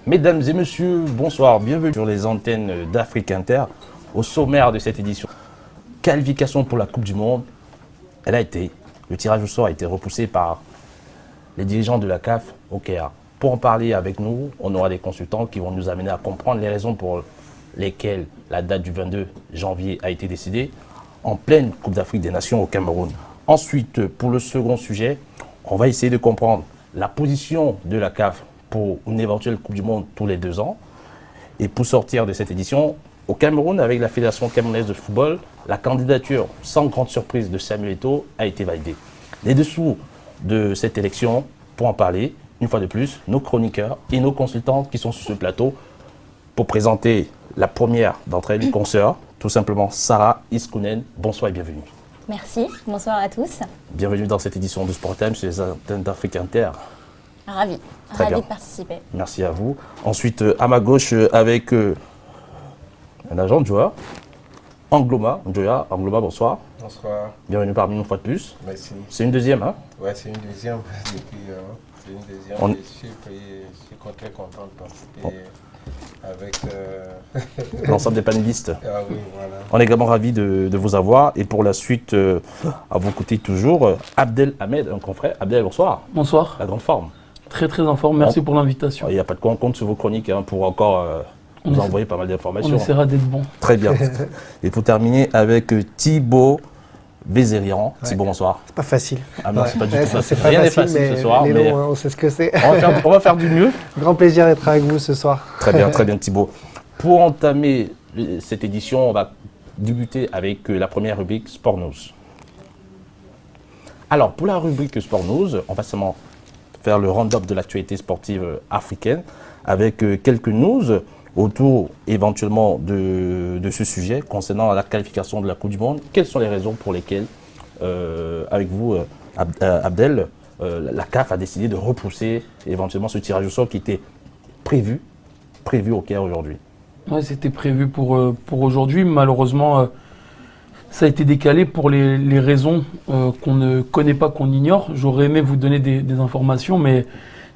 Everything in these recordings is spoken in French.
Mesdames et messieurs, bonsoir, bienvenue sur les antennes d'Afrique Inter. Au sommaire de cette édition, qualification pour la Coupe du Monde, le tirage au sort a été repoussé par les dirigeants de la CAF au Caire. Pour en parler avec nous, on aura des consultants qui vont nous amener à comprendre les raisons pour lesquelles la date du 22 janvier a été décidée en pleine Coupe d'Afrique des Nations au Cameroun. Ensuite, pour le second sujet, on va essayer de comprendre la position de la CAF pour une éventuelle Coupe du Monde tous les 2 ans. Et pour sortir de cette édition, au Cameroun, avec la Fédération camerounaise de football, la candidature, sans grande surprise, de Samuel Eto'o a été validée. Les dessous de cette élection, pour en parler, une fois de plus, nos chroniqueurs et nos consultants qui sont sur ce plateau pour présenter la première d'entre elles, consoeur, tout simplement Sarah Iskounen. Bonsoir et bienvenue. Merci, bonsoir à tous. Bienvenue dans cette édition de Sport Time sur les antennes d'Afrique Inter. Ravi de participer. Merci à vous. Ensuite, à ma gauche, avec un agent de joueur, Angloma. Angloma, bonsoir. Bonsoir. Bienvenue parmi nous une fois de plus. Merci. C'est une deuxième, hein? Ouais, c'est une deuxième. C'est une deuxième. Je suis très content de participer avec l'ensemble des panélistes. Ah oui, voilà. On est également ravis de vous avoir. Et pour la suite, à vos côtés toujours, Abdel Ahmed, un confrère. Abdel, bonsoir. Bonsoir. La grande forme. Très en forme, merci pour l'invitation. Il n'y a pas de quoi, on compte sur vos chroniques pour encore nous envoyer pas mal d'informations. On essaiera d'être bon. Très bien. Et pour terminer avec Thibaut Vézérian. Ouais. Thibaut, bonsoir. C'est pas facile. Ah non, c'est pas du tout facile. Rien n'est facile mais ce soir. Les mais noms, on sait ce que c'est. On va faire du mieux. Grand plaisir d'être avec vous ce soir. Très bien Thibaut. Pour entamer cette édition, on va débuter avec la première rubrique Sport News. Alors, pour la rubrique Sport News, on va seulement faire le round-up de l'actualité sportive africaine avec quelques news autour éventuellement de ce sujet concernant la qualification de la Coupe du Monde. Quelles sont les raisons pour lesquelles, avec vous, Abdel, la CAF a décidé de repousser éventuellement ce tirage au sort qui était prévu au Caire aujourd'hui? Ouais, c'était prévu pour aujourd'hui. Malheureusement, ça a été décalé pour les raisons qu'on ne connaît pas, qu'on ignore. J'aurais aimé vous donner des informations, mais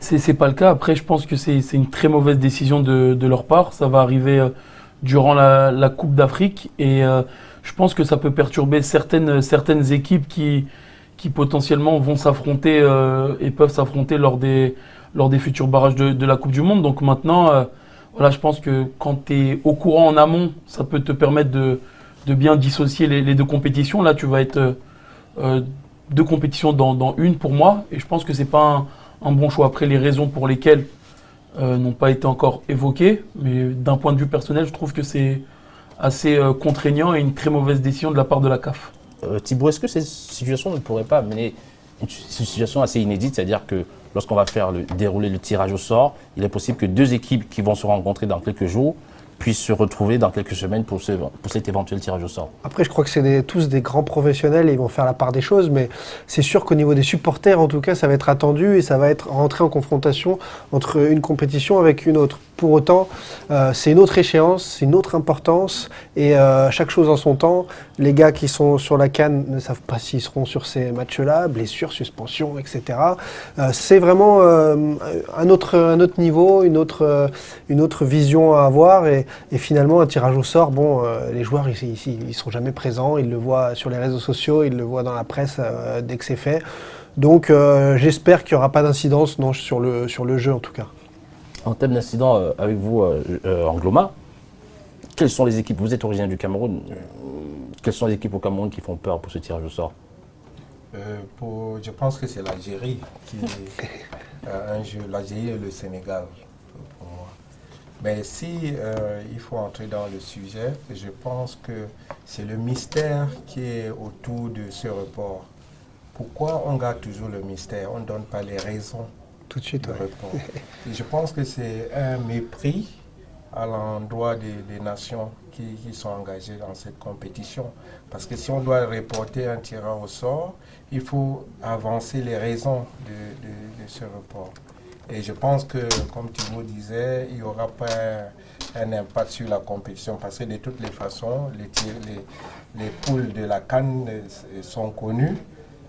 c'est pas le cas. Après, je pense que c'est une très mauvaise décision de leur part. Ça va arriver durant la Coupe d'Afrique et je pense que ça peut perturber certaines équipes qui potentiellement vont s'affronter et peuvent s'affronter lors des futurs barrages de la Coupe du Monde. Donc maintenant, voilà, je pense que quand tu es au courant en amont, ça peut te permettre de bien dissocier les deux compétitions. Là, tu vas être deux compétitions dans une pour moi. Et je pense que ce n'est pas un bon choix. Après, les raisons pour lesquelles n'ont pas été encore évoquées. Mais d'un point de vue personnel, je trouve que c'est assez contraignant et une très mauvaise décision de la part de la CAF. Thibaut, est-ce que cette situation ne pourrait pas amener une situation assez inédite? C'est-à-dire que lorsqu'on va dérouler le tirage au sort, il est possible que 2 équipes qui vont se rencontrer dans quelques jours puissent se retrouver dans quelques semaines pour cet éventuel tirage au sort. Après, je crois que c'est tous des grands professionnels et ils vont faire la part des choses, mais c'est sûr qu'au niveau des supporters, en tout cas, ça va être attendu et ça va être rentré en confrontation entre une compétition avec une autre. Pour autant, c'est une autre échéance, c'est une autre importance et chaque chose en son temps. Les gars qui sont sur la CAN ne savent pas s'ils seront sur ces matchs-là, blessures, suspensions, etc. C'est vraiment un autre niveau, une autre vision à avoir et finalement un tirage au sort, les joueurs ils sont jamais présents, ils le voient sur les réseaux sociaux, ils le voient dans la presse dès que c'est fait. Donc j'espère qu'il n'y aura pas d'incidence sur le jeu en tout cas. En termes d'incident, avec vous, Angloma, quelles sont les équipes, vous êtes originaire du Cameroun, quelles sont les équipes au Cameroun qui font peur pour ce tirage au sort? Je pense que c'est l'Algérie qui est un jeu, l'Algérie et le Sénégal pour moi. Mais si il faut entrer dans le sujet, je pense que c'est le mystère qui est autour de ce report. Pourquoi on garde toujours le mystère? On ne donne pas les raisons tout de suite, du report. Et je pense que c'est un mépris à l'endroit des nations qui sont engagées dans cette compétition. Parce que si on doit reporter un tirage au sort, il faut avancer les raisons de ce report. Et je pense que, comme Thibaut disait, il n'y aura pas un impact sur la compétition parce que de toutes les façons, les poules de la CAN sont connues.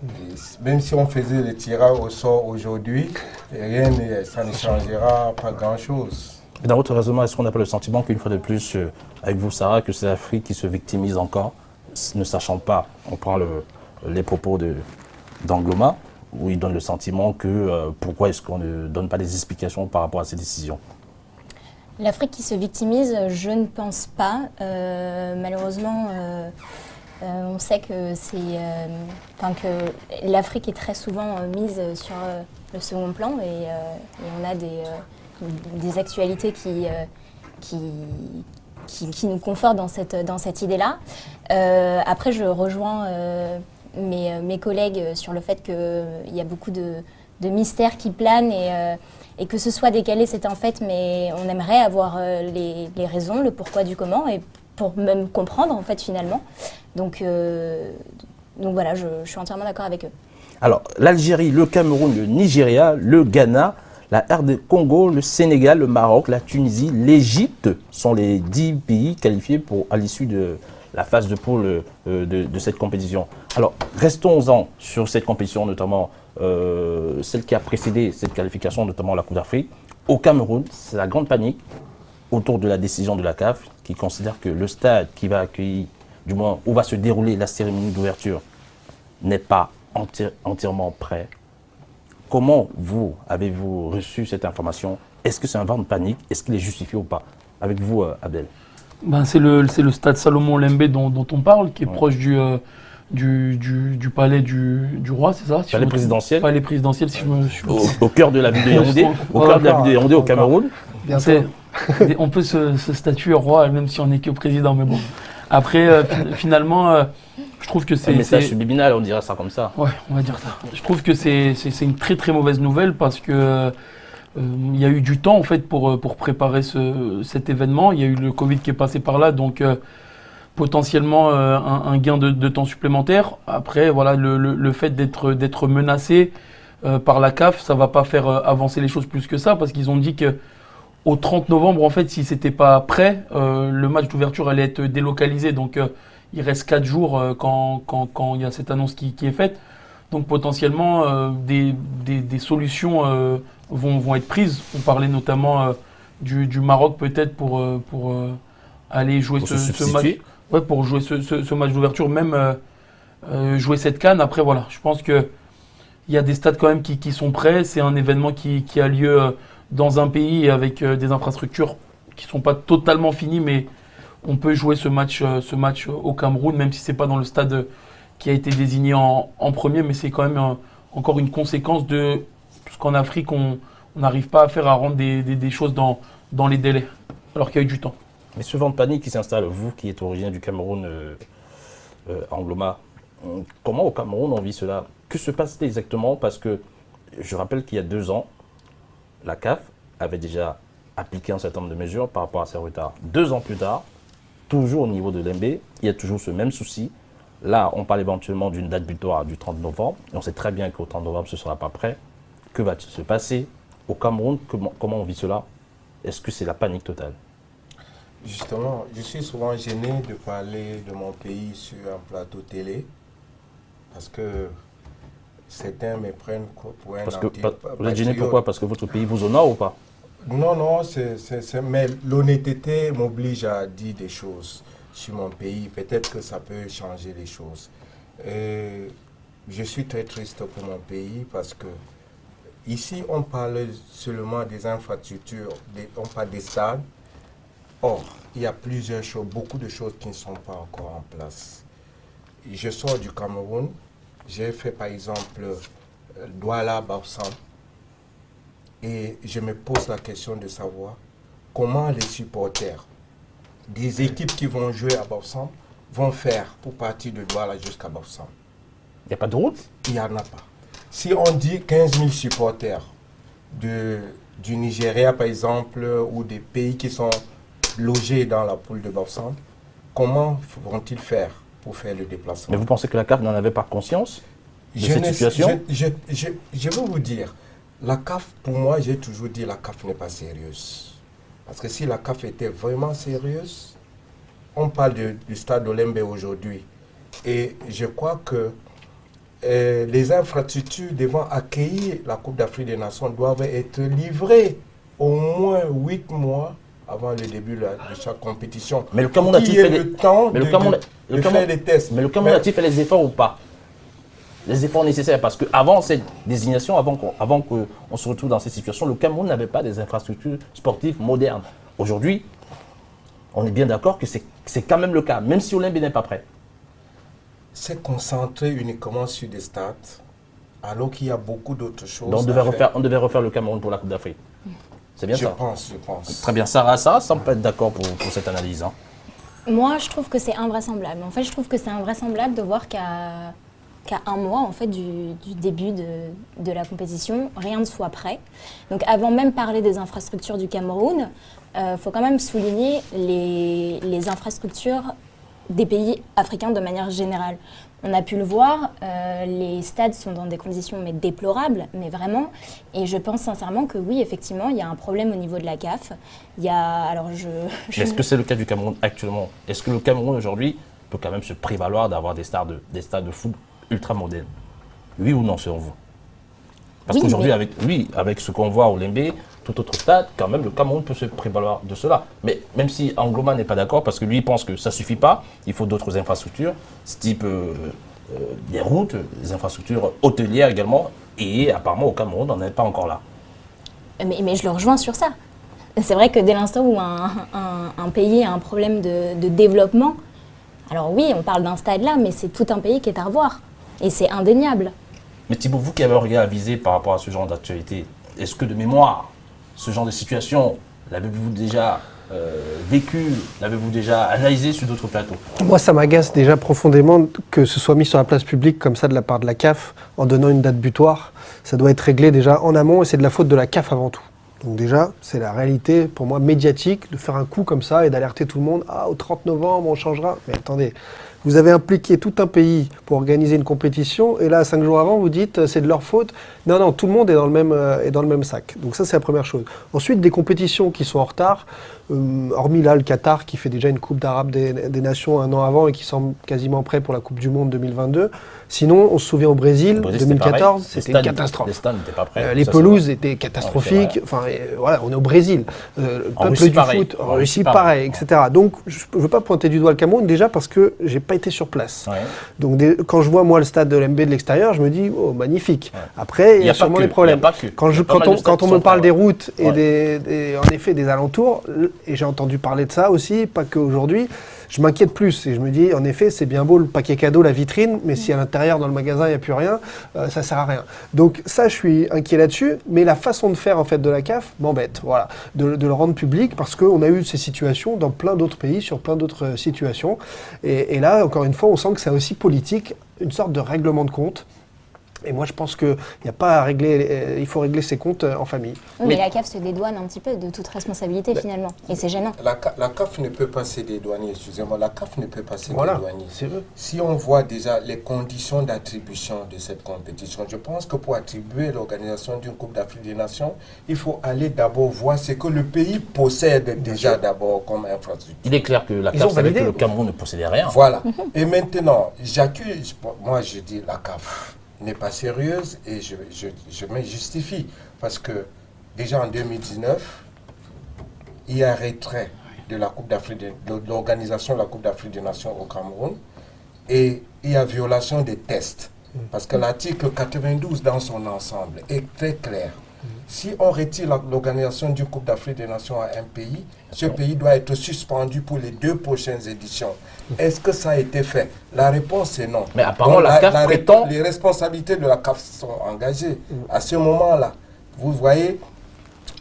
Et même si on faisait le tirage au sort aujourd'hui, ça ne changera pas grand-chose. Mais dans votre raisonnement, est-ce qu'on n'a pas le sentiment qu'une fois de plus, avec vous, Sarah, que c'est l'Afrique qui se victimise encore, ne sachant pas? On prend les propos d'Angloma, où il donne le sentiment que pourquoi est-ce qu'on ne donne pas des explications par rapport à ces décisions? L'Afrique qui se victimise, je ne pense pas. Malheureusement, on sait que que l'Afrique est très souvent mise sur le second plan et on a des actualités qui nous confortent dans cette idée-là. Après, je rejoins mes collègues sur le fait qu'il y a beaucoup de mystères qui planent et que ce soit décalé, c'est un fait, mais on aimerait avoir les raisons, le pourquoi du comment, et pour même comprendre, en fait, finalement. Donc voilà, je suis entièrement d'accord avec eux. Alors, l'Algérie, le Cameroun, le Nigeria, le Ghana, la RD Congo, le Sénégal, le Maroc, la Tunisie, l'Égypte sont les 10 pays qualifiés à l'issue de la phase de poule de cette compétition. Alors, restons-en sur cette compétition, notamment celle qui a précédé cette qualification, notamment la Coupe d'Afrique. Au Cameroun, c'est la grande panique autour de la décision de la CAF qui considère que le stade qui va accueillir, du moins où va se dérouler la cérémonie d'ouverture, n'est pas entièrement prêt. Comment avez-vous reçu cette information? Est-ce que c'est un vent de panique? Est-ce qu'il est justifié ou pas? Avec vous, Abdel. C'est le stade Salomon Lembe dont on parle, qui est proche du palais du roi, c'est ça? Palais présidentiel. Palais présidentiel, si je me au cœur de la ville de Yaoundé, au Cameroun. On peut se statuer roi, même si on n'est que président, mais bon. Après, finalement, je trouve que c'est... Un message subliminal, on dirait ça comme ça. Ouais, on va dire ça. Je trouve que c'est une très très mauvaise nouvelle parce que il y a eu du temps en fait pour préparer cet événement. Il y a eu le Covid qui est passé par là, donc potentiellement un gain de temps supplémentaire. Après, voilà, le fait d'être menacé par la CAF, ça va pas faire avancer les choses plus que ça, parce qu'ils ont dit que au 30 novembre, en fait, si c'était pas prêt, le match d'ouverture allait être délocalisé. Donc, il reste 4 jours quand il y a cette annonce qui est faite. Donc, potentiellement, des solutions vont être prises. On parlait notamment du Maroc, peut-être, pour aller jouer ce match. Ouais, pour jouer ce match d'ouverture, même jouer cette CAN. Après, voilà, je pense qu'il y a des stades quand même qui sont prêts. C'est un événement qui a lieu dans un pays avec des infrastructures qui ne sont pas totalement finies, mais on peut jouer ce match au Cameroun, même si ce n'est pas dans le stade qui a été désigné en premier, mais c'est quand même encore une conséquence de ce qu'en Afrique, on n'arrive pas à rendre des choses dans les délais, alors qu'il y a eu du temps. Mais ce vent de panique qui s'installe, vous qui êtes originaire du Cameroun, Angloma, comment au Cameroun on vit cela? Que se passe-t-il exactement? Parce que je rappelle qu'il y a 2 ans, la CAF avait déjà appliqué un certain nombre de mesures par rapport à ces retards. 2 ans plus tard, toujours au niveau de l'Embe, il y a toujours ce même souci. Là, on parle éventuellement d'une date butoir du 30 novembre. Et on sait très bien qu'au 30 novembre, ce ne sera pas prêt. Que va-t-il se passer au Cameroun? Comment on vit cela? Est-ce que c'est la panique totale? Justement, je suis souvent gêné de parler de mon pays sur un plateau télé parce que certains me prennent pour un vous êtes gêné pourquoi? Parce que votre pays vous honore ou pas? Non, mais l'honnêteté m'oblige à dire des choses sur mon pays. Peut-être que ça peut changer les choses. Je suis très triste pour mon pays parce que ici, on parle seulement des infrastructures, on parle des stades. Or, il y a plusieurs choses, beaucoup de choses qui ne sont pas encore en place. Je sors du Cameroun, j'ai fait par exemple Douala-Bafoussam et je me pose la question de savoir comment les supporters des équipes qui vont jouer à Bafoussam vont faire pour partir de Douala jusqu'à Bafoussam. Il n'y a pas de route? Il n'y en a pas. Si on dit 15 000 supporters du Nigeria par exemple ou des pays qui sont logés dans la poule de Bafoussam, comment vont-ils faire pour faire le déplacement? Mais vous pensez que la CAF n'en avait pas conscience de cette situation? Je veux vous dire, la CAF, pour moi, j'ai toujours dit la CAF n'est pas sérieuse. Parce que si la CAF était vraiment sérieuse, on parle du stade Olembe aujourd'hui. Et je crois que les infrastructures devant accueillir la Coupe d'Afrique des Nations doivent être livrées au moins 8 mois avant le début de chaque compétition. Mais le Cameroun a-t-il fait le temps de faire des tests. Mais le Cameroun a-t-il fait les efforts ou pas? Les efforts nécessaires, parce qu'avant cette désignation, avant qu'on se retrouve dans cette situation, le Cameroun n'avait pas des infrastructures sportives modernes. Aujourd'hui, on est bien d'accord que c'est quand même le cas, même si Olympe n'est pas prêt. C'est concentré uniquement sur des stades, alors qu'il y a beaucoup d'autres choses. Donc on devait refaire le Cameroun pour la Coupe d'Afrique. C'est bien ça? Je pense. Très bien. Sarah, ça semble pas être d'accord pour cette analyse. Hein. Moi, je trouve que c'est invraisemblable. En fait, je trouve que c'est invraisemblable de voir qu'à un mois en fait, du début de la compétition, rien ne soit prêt. Donc avant même parler des infrastructures du Cameroun, faut quand même souligner les infrastructures des pays africains de manière générale. On a pu le voir, les stades sont dans des conditions mais déplorables, mais vraiment. Et je pense sincèrement que oui, effectivement, il y a un problème au niveau de la CAF. Il y a, alors Est-ce que c'est le cas du Cameroun actuellement? Est-ce que le Cameroun aujourd'hui peut quand même se prévaloir d'avoir des stades de foot ultra modernes? Oui ou non, selon vous? Parce qu'aujourd'hui, avec ce qu'on voit au Lembe, tout autre stade, quand même, le Cameroun peut se prévaloir de cela. Mais même si Angloma n'est pas d'accord, parce que lui, il pense que ça ne suffit pas, il faut d'autres infrastructures, ce type des routes, des infrastructures hôtelières également, et apparemment au Cameroun, on n'est pas encore là. Mais je le rejoins sur ça. C'est vrai que dès l'instant où un pays a un problème de développement, alors oui, on parle d'un stade là, mais c'est tout un pays qui est à revoir. Et c'est indéniable. Mais Thibaut, vous qui avez un regard avisé par rapport à ce genre d'actualité, est-ce que de mémoire, ce genre de situation, l'avez-vous déjà vécu, l'avez-vous déjà analysé sur d'autres plateaux? Moi, ça m'agace déjà profondément que ce soit mis sur la place publique comme ça de la part de la CAF en donnant une date butoir. Ça doit être réglé déjà en amont et c'est de la faute de la CAF avant tout. Donc déjà, c'est la réalité pour moi médiatique de faire un coup comme ça et d'alerter tout le monde. Ah, au 30 novembre, on changera. Mais attendez, vous avez impliqué tout un pays pour organiser une compétition et là, 5 jours avant, vous dites c'est de leur faute. Non, non, tout le monde est dans le même sac. Donc ça, c'est la première chose. Ensuite, des compétitions qui sont en retard, hormis là, le Qatar qui fait déjà une Coupe d'Arabe des Nations un an avant et qui semble quasiment prêt pour la Coupe du Monde 2022. Sinon, on se souvient au Brésil, 2014, c'était une catastrophe. Les stades n'étaient pas prêts. Les pelouses étaient catastrophiques. Enfin, voilà, on est au Brésil. Le peuple du foot, en Russie, pareil, etc. Donc, je ne veux pas pointer du doigt le Cameroun, déjà parce que j'ai pas été sur place. Ouais. Donc, quand je vois, moi, le stade de l'MB de l'extérieur, je me dis, oh, magnifique. Ouais. Après, il y a sûrement des problèmes. Quand on me parle des routes et en effet, des alentours, et j'ai entendu parler de ça aussi, pas qu'aujourd'hui, je m'inquiète plus et je me dis, en effet, c'est bien beau le paquet cadeau, la vitrine, mais si à l'intérieur, dans le magasin, il n'y a plus rien, ça ne sert à rien. Donc ça, je suis inquiet là-dessus, mais la façon de faire en fait de la CAF m'embête, voilà, de le rendre public, parce qu'on a eu ces situations dans plein d'autres pays, sur plein d'autres situations. Et là, encore une fois, on sent que c'est aussi politique, une sorte de règlement de compte. Et moi, je pense qu'il n'y a pas à régler, il faut régler ses comptes en famille. Oui, mais la CAF se dédouane un petit peu de toute responsabilité finalement, et c'est gênant. La CAF ne peut pas se dédouaner, excusez-moi, la CAF ne peut pas se dédouaner. Si on voit déjà les conditions d'attribution de cette compétition, je pense que pour attribuer l'organisation d'une Coupe d'Afrique des Nations, il faut aller d'abord voir ce que le pays possède déjà d'abord comme infrastructure. Il est clair que la CAF savait que le Cameroun ne possédait rien. Voilà. Et maintenant, j'accuse, moi je dis la CAF n'est pas sérieuse et je me justifie parce que déjà en 2019, il y a un retrait de la Coupe d'Afrique, de l'organisation de la Coupe d'Afrique des Nations au Cameroun et il y a violation des tests parce que l'article 92 dans son ensemble est très clair. Si on retire l'organisation d'une Coupe d'Afrique des Nations à un pays, ce pays doit être suspendu pour les 2 prochaines éditions. Est-ce que ça a été fait? La réponse est non. Mais apparemment, la CAF prétend... Les responsabilités de la CAF sont engagées. À ce moment-là, vous voyez,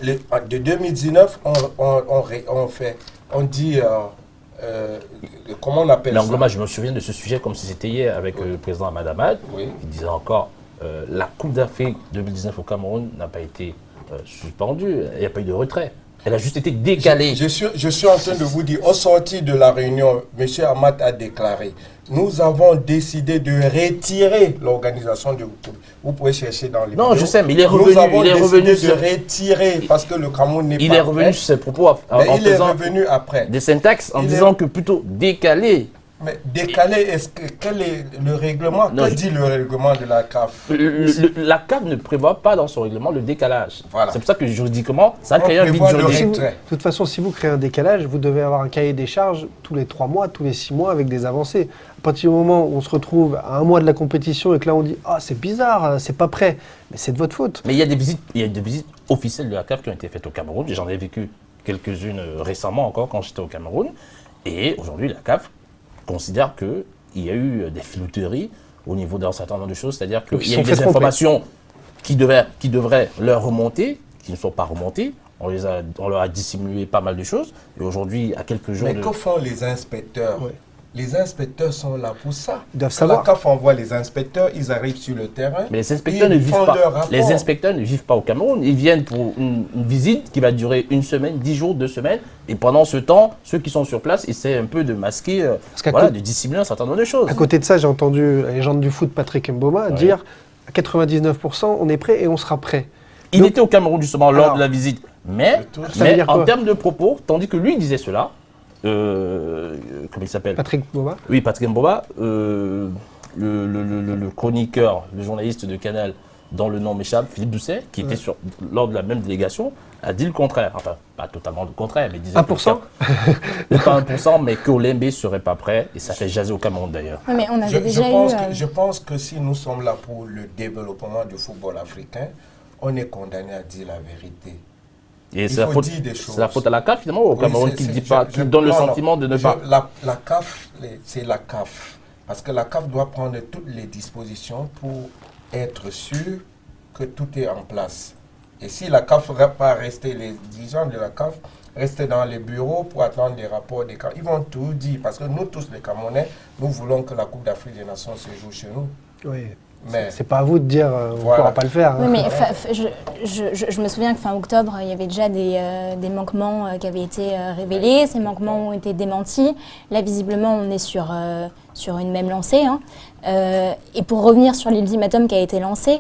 de 2019, on dit... comment on appelle ça? L'Angloma, je me souviens de ce sujet comme si c'était hier avec le président Ahmad Ahmad. Oui. Il disait encore... la Coupe d'Afrique 2019 au Cameroun n'a pas été suspendue, il n'y a pas eu de retrait. Elle a juste été décalée. Je suis en train de vous dire, au sorti de la réunion, M. Ahmad a déclaré, nous avons décidé de retirer l'organisation du Coupe. Vous pouvez chercher dans les Non, vidéos. Je sais, mais il est revenu. Nous avons décidé de retirer parce que le Cameroun n'est pas Il est revenu sur ses propos en il est faisant revenu après. des syntaxes en disant que plutôt décaler Mais décaler, quel est le règlement? Non, Que dit le règlement de la CAF? La CAF ne prévoit pas dans son règlement le décalage. Voilà. C'est pour ça que juridiquement, ça On crée un vide prévoit le juridique. retrait. De toute façon, si vous créez un décalage, vous devez avoir un cahier des charges tous les 3 mois, tous les 6 mois avec des avancées. À partir du moment où on se retrouve à 1 mois de la compétition et que là on dit « Ah, c'est bizarre, c'est pas prêt », mais c'est de votre faute. Mais il y a des visites officielles de la CAF qui ont été faites au Cameroun. J'en ai vécu quelques-unes récemment encore quand j'étais au Cameroun. Et aujourd'hui, la CAF considère qu'il y a eu des filouteries au niveau d'un certain nombre de choses. C'est-à-dire qu'il y a des informations qui devraient leur remonter, qui ne sont pas remontées. On leur a dissimulé pas mal de choses. Et aujourd'hui, à quelques jours Mais que font les inspecteurs? Les inspecteurs sont là pour ça. Ils doivent Quand savoir. la CAF envoie les inspecteurs, ils arrivent sur le terrain. Mais les inspecteurs ne ils vivent font pas. leur rapport. Les inspecteurs ne vivent pas au Cameroun. Ils viennent pour une visite qui va durer 1 semaine, 10 jours, 2 semaines. Et pendant ce temps, ceux qui sont sur place essaient un peu de masquer, de dissimuler un certain nombre de choses. À côté de ça, j'ai entendu la légende du foot Patrick Mboma dire à 99%, on est prêt et on sera prêt. Il était au Cameroun justement lors de la visite. Mais en termes de propos, tandis que lui disait cela, comment il s'appelle? Patrick Mboma. Oui, Patrick Mboma, le chroniqueur, le journaliste de Canal, dont le nom m'échappe, Philippe Doucet, qui était lors de la même délégation, a dit le contraire. Enfin, pas totalement le contraire, mais disait 1%. Pas 1%, mais qu'Olembe ne serait pas prêt, et ça fait jaser au Cameroun d'ailleurs. Oui, mais on avait Je pense que si nous sommes là pour le développement du football africain, on est condamné à dire la vérité. Et Il faut dire des choses. C'est la faute à la CAF finalement, au Cameroun qui dit pas, qui donne le sentiment de ne pas. La CAF, c'est la CAF. Parce que la CAF doit prendre toutes les dispositions pour être sûr que tout est en place. Et si la CAF ne va pas rester, les dirigeants de la CAF rester dans les bureaux pour attendre les rapports des CAF, ils vont tout dire. Parce que nous tous les Camerounais, nous voulons que la Coupe d'Afrique des Nations se joue chez nous. Oui. Mais C'est pas à vous de dire on ne pourra pas le faire. Oui, mais je me souviens que fin octobre, il y avait déjà des manquements qui avaient été révélés. Ces manquements ont été démentis. Là, visiblement, on est sur une même lancée. Hein. Et pour revenir sur l'ultimatum qui a été lancé,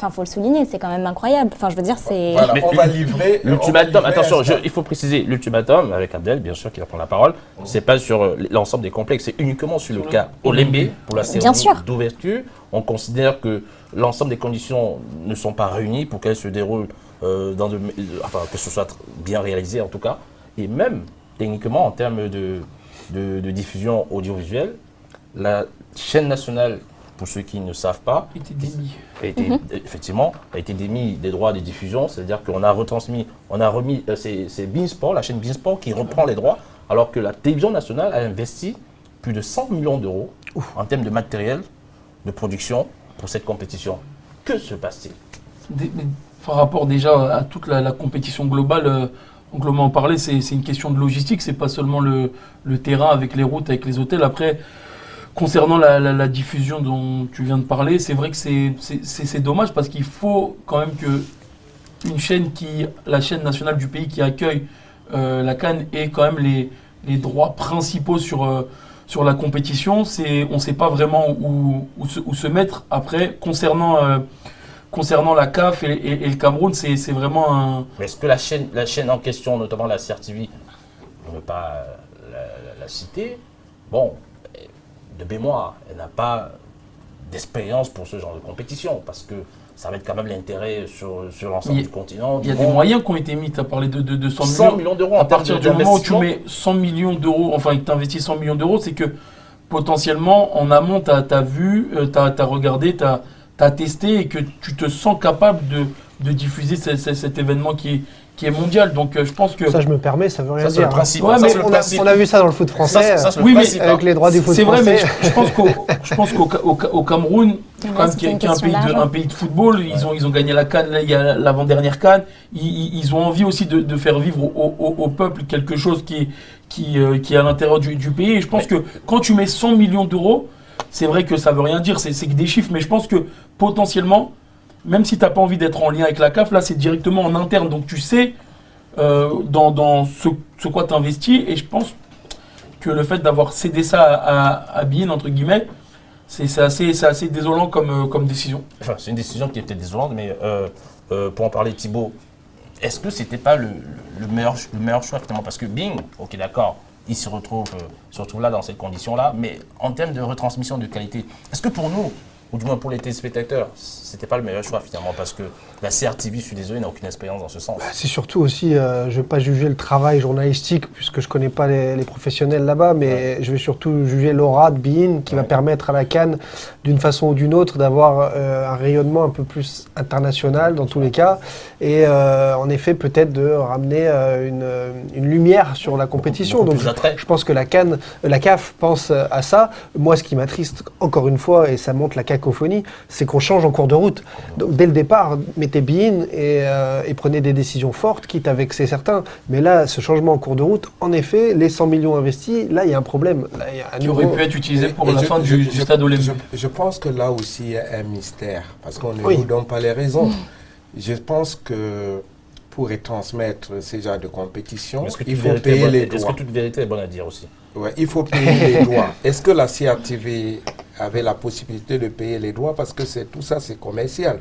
faut le souligner, c'est quand même incroyable. Enfin, je veux dire, c'est... Voilà, on va livrer... L'ultimatum, attention, il faut préciser, l'ultimatum, avec Abdel, bien sûr, qui va prendre la parole, c'est pas sur l'ensemble des complexes, c'est uniquement sur le cas Olembe, pour la cérémonie d'ouverture. On considère que l'ensemble des conditions ne sont pas réunies pour qu'elle se déroule, que ce soit bien réalisé en tout cas. Et même, techniquement, en termes de diffusion audiovisuelle, la chaîne nationale, pour ceux qui ne savent pas, effectivement, a été démis des droits de diffusion, c'est-à-dire qu'on a remis, c'est Beansport, la chaîne Beansport qui reprend les droits, alors que la télévision nationale a investi plus de 100 millions d'euros en termes de matériel, de production pour cette compétition. Que se passe-t-il? Par rapport déjà à toute la compétition globale, on en parlait, c'est une question de logistique, c'est pas seulement le terrain avec les routes, avec les hôtels. Après, concernant la diffusion dont tu viens de parler, c'est vrai que c'est dommage parce qu'il faut quand même que la chaîne nationale du pays qui accueille la CAN ait quand même les droits principaux sur la compétition. On ne sait pas vraiment où se mettre. Après, concernant la CAF et le Cameroun, c'est vraiment un... Mais est-ce que la chaîne en question, notamment la CRTV, on ne veut pas la citer, bon, de mémoire, elle n'a pas d'expérience pour ce genre de compétition, parce que ça va être quand même l'intérêt sur l'ensemble du continent. Il y a des moyens qui ont été mis, tu as parlé de 100 millions d'euros. À partir du moment où tu mets 100 millions d'euros, enfin que tu investis 100 millions d'euros, c'est que potentiellement, en amont, tu as vu, tu as regardé, tu as testé et que tu te sens capable de diffuser cet événement qui est mondial. Donc je pense que... Ça, je me permets, ça veut rien dire. Ouais, mais on a vu ça dans le foot français. Oui, mais avec les droits du foot français. C'est vrai, mais je pense qu'au Cameroun, qui est un pays de football, ils ont gagné la CAN, là, il y a l'avant-dernière CAN. Ils ont envie aussi de faire vivre au peuple quelque chose qui est à l'intérieur du pays. Et je pense que quand tu mets 100 millions d'euros, c'est vrai que ça veut rien dire, c'est que des chiffres, mais je pense que potentiellement, même si tu n'as pas envie d'être en lien avec la CAF, là c'est directement en interne, donc tu sais dans ce quoi tu investis, et je pense que le fait d'avoir cédé ça à Bein, entre guillemets, c'est assez désolant comme décision. Enfin, c'est une décision qui était désolante, mais pour en parler, Thibaut, est-ce que c'était pas le meilleur choix finalement? Parce que Bein, ok d'accord, il se retrouve là dans ces conditions-là. Mais en termes de retransmission de qualité, est-ce que pour nous, ou du moins pour les téléspectateurs, c'était pas le meilleur choix finalement? Parce que la CRTV, je suis désolé, n'a aucune expérience dans ce sens. C'est surtout aussi, je ne vais pas juger le travail journalistique puisque je ne connais pas les professionnels là-bas, mais je vais surtout juger l'aura de Bein qui va permettre à la CAN, d'une façon ou d'une autre, d'avoir un rayonnement un peu plus international dans tous les cas. Et en effet, peut-être de ramener une lumière sur la compétition. Beaucoup Donc plus d'attrait. je pense que la CAF pense à ça. Moi, ce qui m'attriste, encore une fois, et ça montre la cacophonie, c'est qu'on change en cours de route. Donc dès le départ, mettez Bein et prenez des décisions fortes, quitte à vexer certains. Mais là, ce changement en cours de route, en effet, les 100 millions investis, là, il y a un problème. Là, il y a un Qui nouveau- aurait pu être utilisé pour la fin du stade olympique. Je pense que là aussi, il y a un mystère, parce qu'on ne Oui. nous donne pas les raisons. Je pense que pour retransmettre ces genres de compétition, Est-ce que il toute faut vérité est payer bonne- les est-ce droits. que toute vérité est bonne à dire aussi? Ouais, il faut payer les droits. Est-ce que la CRTV avait la possibilité de payer les droits? Parce que tout ça, c'est commercial.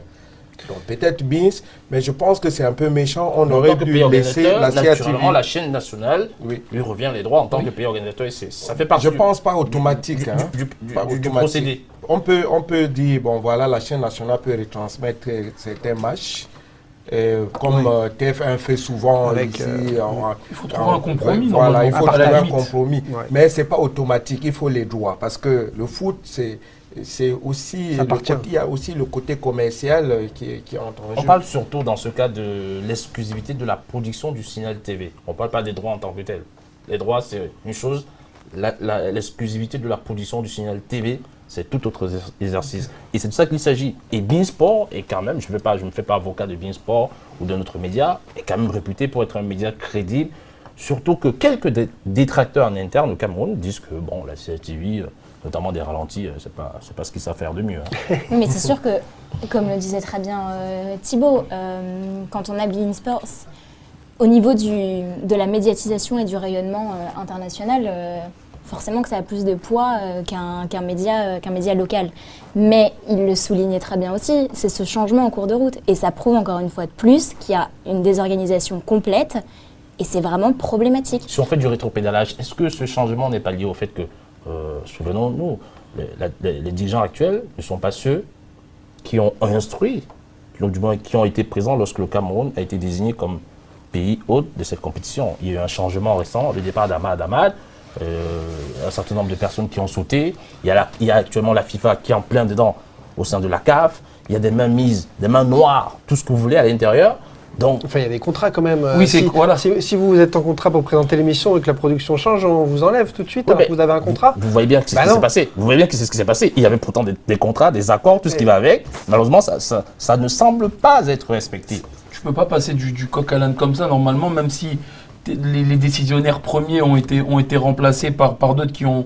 Donc peut-être Bein, mais je pense que c'est un peu méchant. On En aurait tant que dû pays laisser organisateur, la naturellement, CRTV. la chaîne nationale Oui. lui revient les droits en tant que pays organisateur. Et ça fait partie Je pense pas automatique. du, hein. du Pas automatique. automatique. Procédé. On peut dire, bon voilà, la chaîne nationale peut retransmettre certains matchs, comme TF1 fait souvent Avec, ici. Il faut trouver un compromis, Voilà, il normalement, faut à la trouver un limite. compromis. Ouais. Mais c'est pas automatique, il faut les droits. Parce que le foot, c'est aussi, Ça appartient. il y a aussi le côté commercial qui entre en On jeu. parle surtout dans ce cas de l'exclusivité de la production du signal TV. On ne parle pas des droits en tant que tel. Les droits, c'est une chose. L'exclusivité de la production du signal TV, c'est tout autre exercice. Et c'est de ça qu'il s'agit. Et Beansport est quand même, je ne me fais pas avocat de Beansport ou de notre média, est quand même réputé pour être un média crédible. Surtout que quelques détracteurs en interne au Cameroun disent que bon, la CRTV, notamment des ralentis, c'est pas ce qu'ils savent faire de mieux. Hein. Mais c'est sûr que, comme le disait très bien Thibaut, quand on a Bein Sports, au niveau de la médiatisation et du rayonnement international, forcément que ça a plus de poids qu'un média local. Mais il le soulignait très bien aussi, c'est ce changement en cours de route. Et ça prouve encore une fois de plus qu'il y a une désorganisation complète et c'est vraiment problématique. Si on fait du rétropédalage, est-ce que ce changement n'est pas lié au fait que, souvenons-nous, les dirigeants actuels ne sont pas ceux qui ont instruit, qui ont été présents lorsque le Cameroun a été désigné comme pays hôte de cette compétition. Il y a eu un changement récent, le départ d'Ahmad Ahmad, un certain nombre de personnes qui ont sauté. Il y a actuellement la FIFA qui est en plein dedans au sein de la CAF. Il y a des mains mises, des mains noires, tout ce que vous voulez à l'intérieur. Donc, Enfin, il y a des contrats quand même. Oui, c'est voilà. Si vous êtes en contrat pour présenter l'émission et que la production change, on vous enlève tout de suite oui, alors mais que vous avez un contrat. Vous voyez bien que c'est Bah ce qui non. s'est passé. Vous voyez bien que c'est ce qui s'est passé. Il y avait pourtant des contrats, des accords, tout ce qui va avec. Malheureusement, ça ne semble pas être respecté. Tu peux pas passer du coq à l'âne comme ça, normalement, même si les décisionnaires premiers ont été remplacés par d'autres qui ont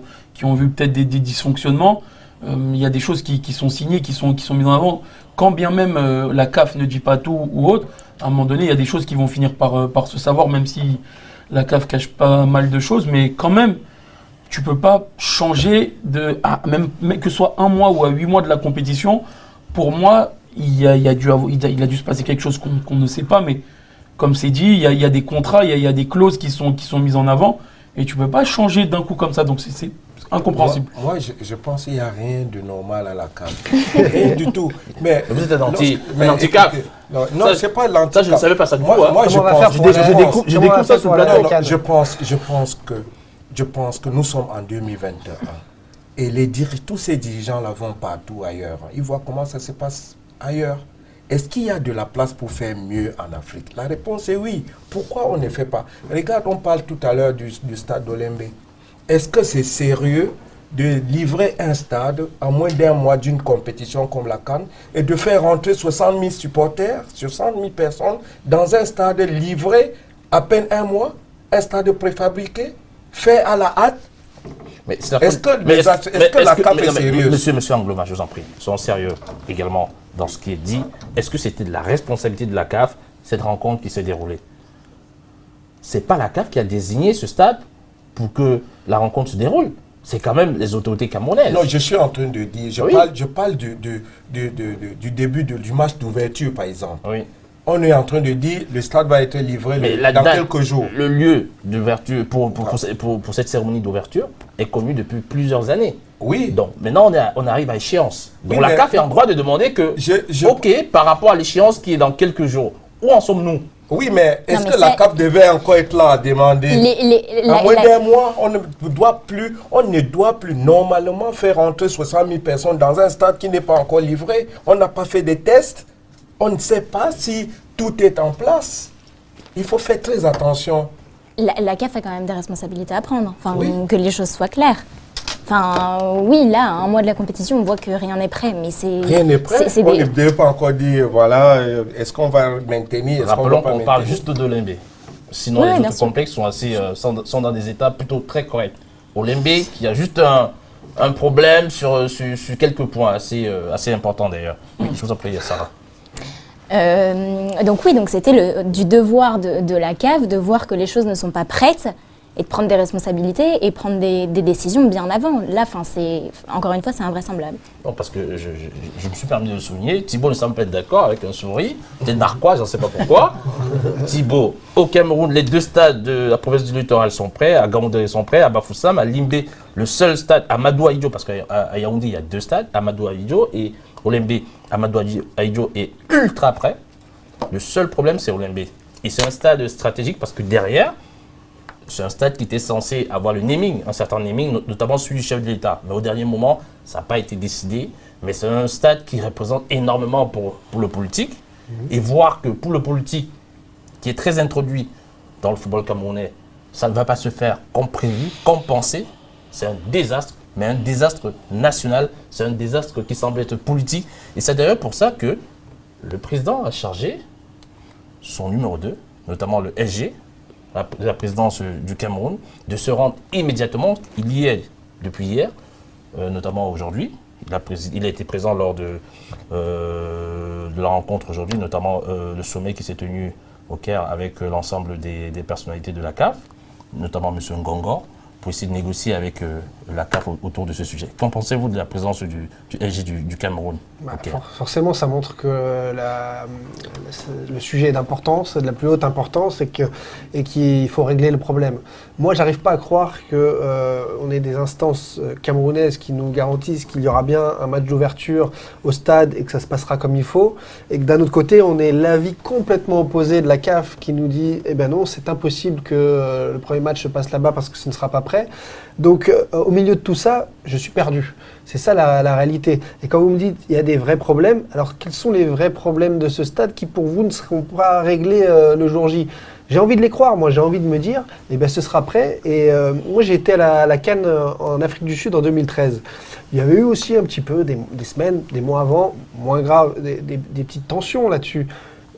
vu peut-être des dysfonctionnements. Il y a des choses qui sont signées, qui sont mises en avant. Quand bien même la CAF ne dit pas tout ou autre, à un moment donné, il y a des choses qui vont finir par se savoir, même si la CAF cache pas mal de choses. Mais quand même, tu peux pas changer même que ce soit 1 mois ou à 8 mois de la compétition. Pour moi, il a dû se passer quelque chose qu'on ne sait pas, mais comme c'est dit, il y a des contrats, il y a des clauses qui sont mises en avant, et tu peux pas changer d'un coup comme ça, donc c'est incompréhensible. Moi, je pense qu'il n'y a rien de normal à la CAF. Rien du tout. Mais Vous êtes un mais anti-CAF. écoutez, Non, Ça, c'est pas l'anti-CAF. Ça, je ne savais pas ça de vous. Moi, hein. moi, je Comment on va pense, faire pour je aller- pense- je comment on va découvre ça faire sur pour le aller plateau. à la CAN? je pense que nous sommes en 2021. Et tous ces dirigeants-là vont partout ailleurs. Ils voient comment ça se passe ailleurs. Est-ce qu'il y a de la place pour faire mieux en Afrique? La réponse est oui. Pourquoi on ne fait pas? Regarde, on parle tout à l'heure du stade d'Olembe. Est-ce que c'est sérieux de livrer un stade à moins d'1 mois d'une compétition comme la CAN et de faire rentrer 60 000 supporters, 60 000 personnes dans un stade livré à peine 1 mois, un stade préfabriqué, fait à la hâte? Mais est-ce que la CAF est sérieuse? Monsieur Angloma, je vous en prie, soyons sérieux également dans ce qui est dit. Est-ce que c'était de la responsabilité de la CAF, cette rencontre qui s'est déroulée? C'est pas la CAF qui a désigné ce stade pour que la rencontre se déroule. C'est quand même les autorités camerounaises. Non, je suis en train de dire, je parle du début du match d'ouverture, par exemple. Oui. on est en train de dire le stade va être livré Mais la dans date, quelques jours. Le lieu d'ouverture pour cette cérémonie d'ouverture est connu depuis plusieurs années. Oui. Donc maintenant on arrive à échéance. Donc Oui, la mais- CAF est en droit de demander que, ok, par rapport à l'échéance qui est dans quelques jours, où en sommes-nous? Oui, mais est-ce mais que la ça- CAF devait encore être là à demander en moins d'un mois, on ne doit plus normalement faire entrer 60 000 personnes dans un stade qui n'est pas encore livré. On n'a pas fait de tests. On ne sait pas si tout est en place. Il faut faire très attention. La CAF a quand même des responsabilités à prendre, enfin, Oui. que les choses soient claires. Enfin, oui, là, à un mois de la compétition, on voit que rien n'est prêt, mais c'est... Rien n'est prêt. c'est On des- ne devait pas encore dire, voilà, est-ce qu'on va maintenir, est-ce qu'on va Rappelons pas qu'on parle maintenir. juste de l'Olembe. Sinon, Oui, les bien autres sûr. complexes sont, sont dans des états plutôt très corrects. Olembe, qui a juste un problème sur quelques points assez importants d'ailleurs. Oui, je vous en prie, Sarah. Donc oui, donc c'était du devoir de la CAF de voir que les choses ne sont pas prêtes et de prendre des responsabilités et prendre des décisions bien avant. Là, encore une fois, c'est invraisemblable. Non, parce que je me suis permis de le souligner. Thibaut ne semble pas être d'accord avec un sourire. Peut-être narquois, je ne sais pas pourquoi. Thibaut, au Cameroun, les deux stades de la province du littoral sont prêts. À Gamoudé, ils sont prêts. À Bafoussam, à Limbé, le seul stade, Amadou Ahidjo, parce qu'à Yaoundé, il y a deux stades, Amadou Ahidjo et Olembe. Amadou Ahidjo est ultra prêt. Le seul problème, c'est Olembe. Et c'est un stade stratégique parce que derrière, c'est un stade qui était censé avoir le naming, un certain naming, notamment celui du chef de l'État. Mais au dernier moment, ça n'a pas été décidé. Mais c'est un stade qui représente énormément pour le politique. Et voir que pour le politique, qui est très introduit dans le football camerounais, ça ne va pas se faire comme prévu, comme pensé, c'est un désastre. Mais un désastre national, c'est un désastre qui semble être politique. Et c'est d'ailleurs pour ça que le président a chargé son numéro 2, notamment le SG, la présidence du Cameroun, de se rendre immédiatement, il y est depuis hier, notamment aujourd'hui. Il a été présent lors de la rencontre aujourd'hui, notamment le sommet qui s'est tenu au Caire avec l'ensemble des personnalités de la CAF, notamment M. Ngongor, pour essayer de négocier avec la CAF autour de ce sujet. Qu'en pensez-vous de la présence du SG du Cameroun Bah, au Caire? Forcément, ça montre que le sujet est d'importance, de la plus haute importance, et qu'il faut régler le problème. Moi, j'arrive pas à croire qu'on ait des instances camerounaises qui nous garantissent qu'il y aura bien un match d'ouverture au stade et que ça se passera comme il faut, et que d'un autre côté, on ait l'avis complètement opposé de la CAF qui nous dit « Eh ben non, c'est impossible que le premier match se passe là-bas parce que ce ne sera pas prêt ». Donc, au milieu de tout ça, je suis perdu. C'est ça la réalité. Et quand vous me dites il y a des vrais problèmes, alors quels sont les vrais problèmes de ce stade qui pour vous ne seront pas réglés le jour J? J'ai envie de les croire, moi j'ai envie de me dire, eh ben, ce sera prêt. Et moi j'ai été à la CAN en Afrique du Sud en 2013. Il y avait eu aussi un petit peu des semaines, des mois avant, moins grave, des petites tensions là-dessus.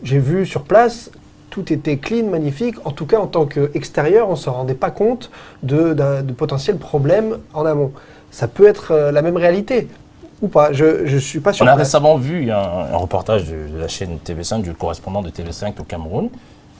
J'ai vu sur place, tout était clean, magnifique. En tout cas, en tant qu'extérieur, on ne se rendait pas compte de potentiels problèmes en amont. Ça peut être la même réalité ou pas. Je ne suis pas sûr. On a récemment vu un reportage de la chaîne TV5, du correspondant de TV5 au Cameroun,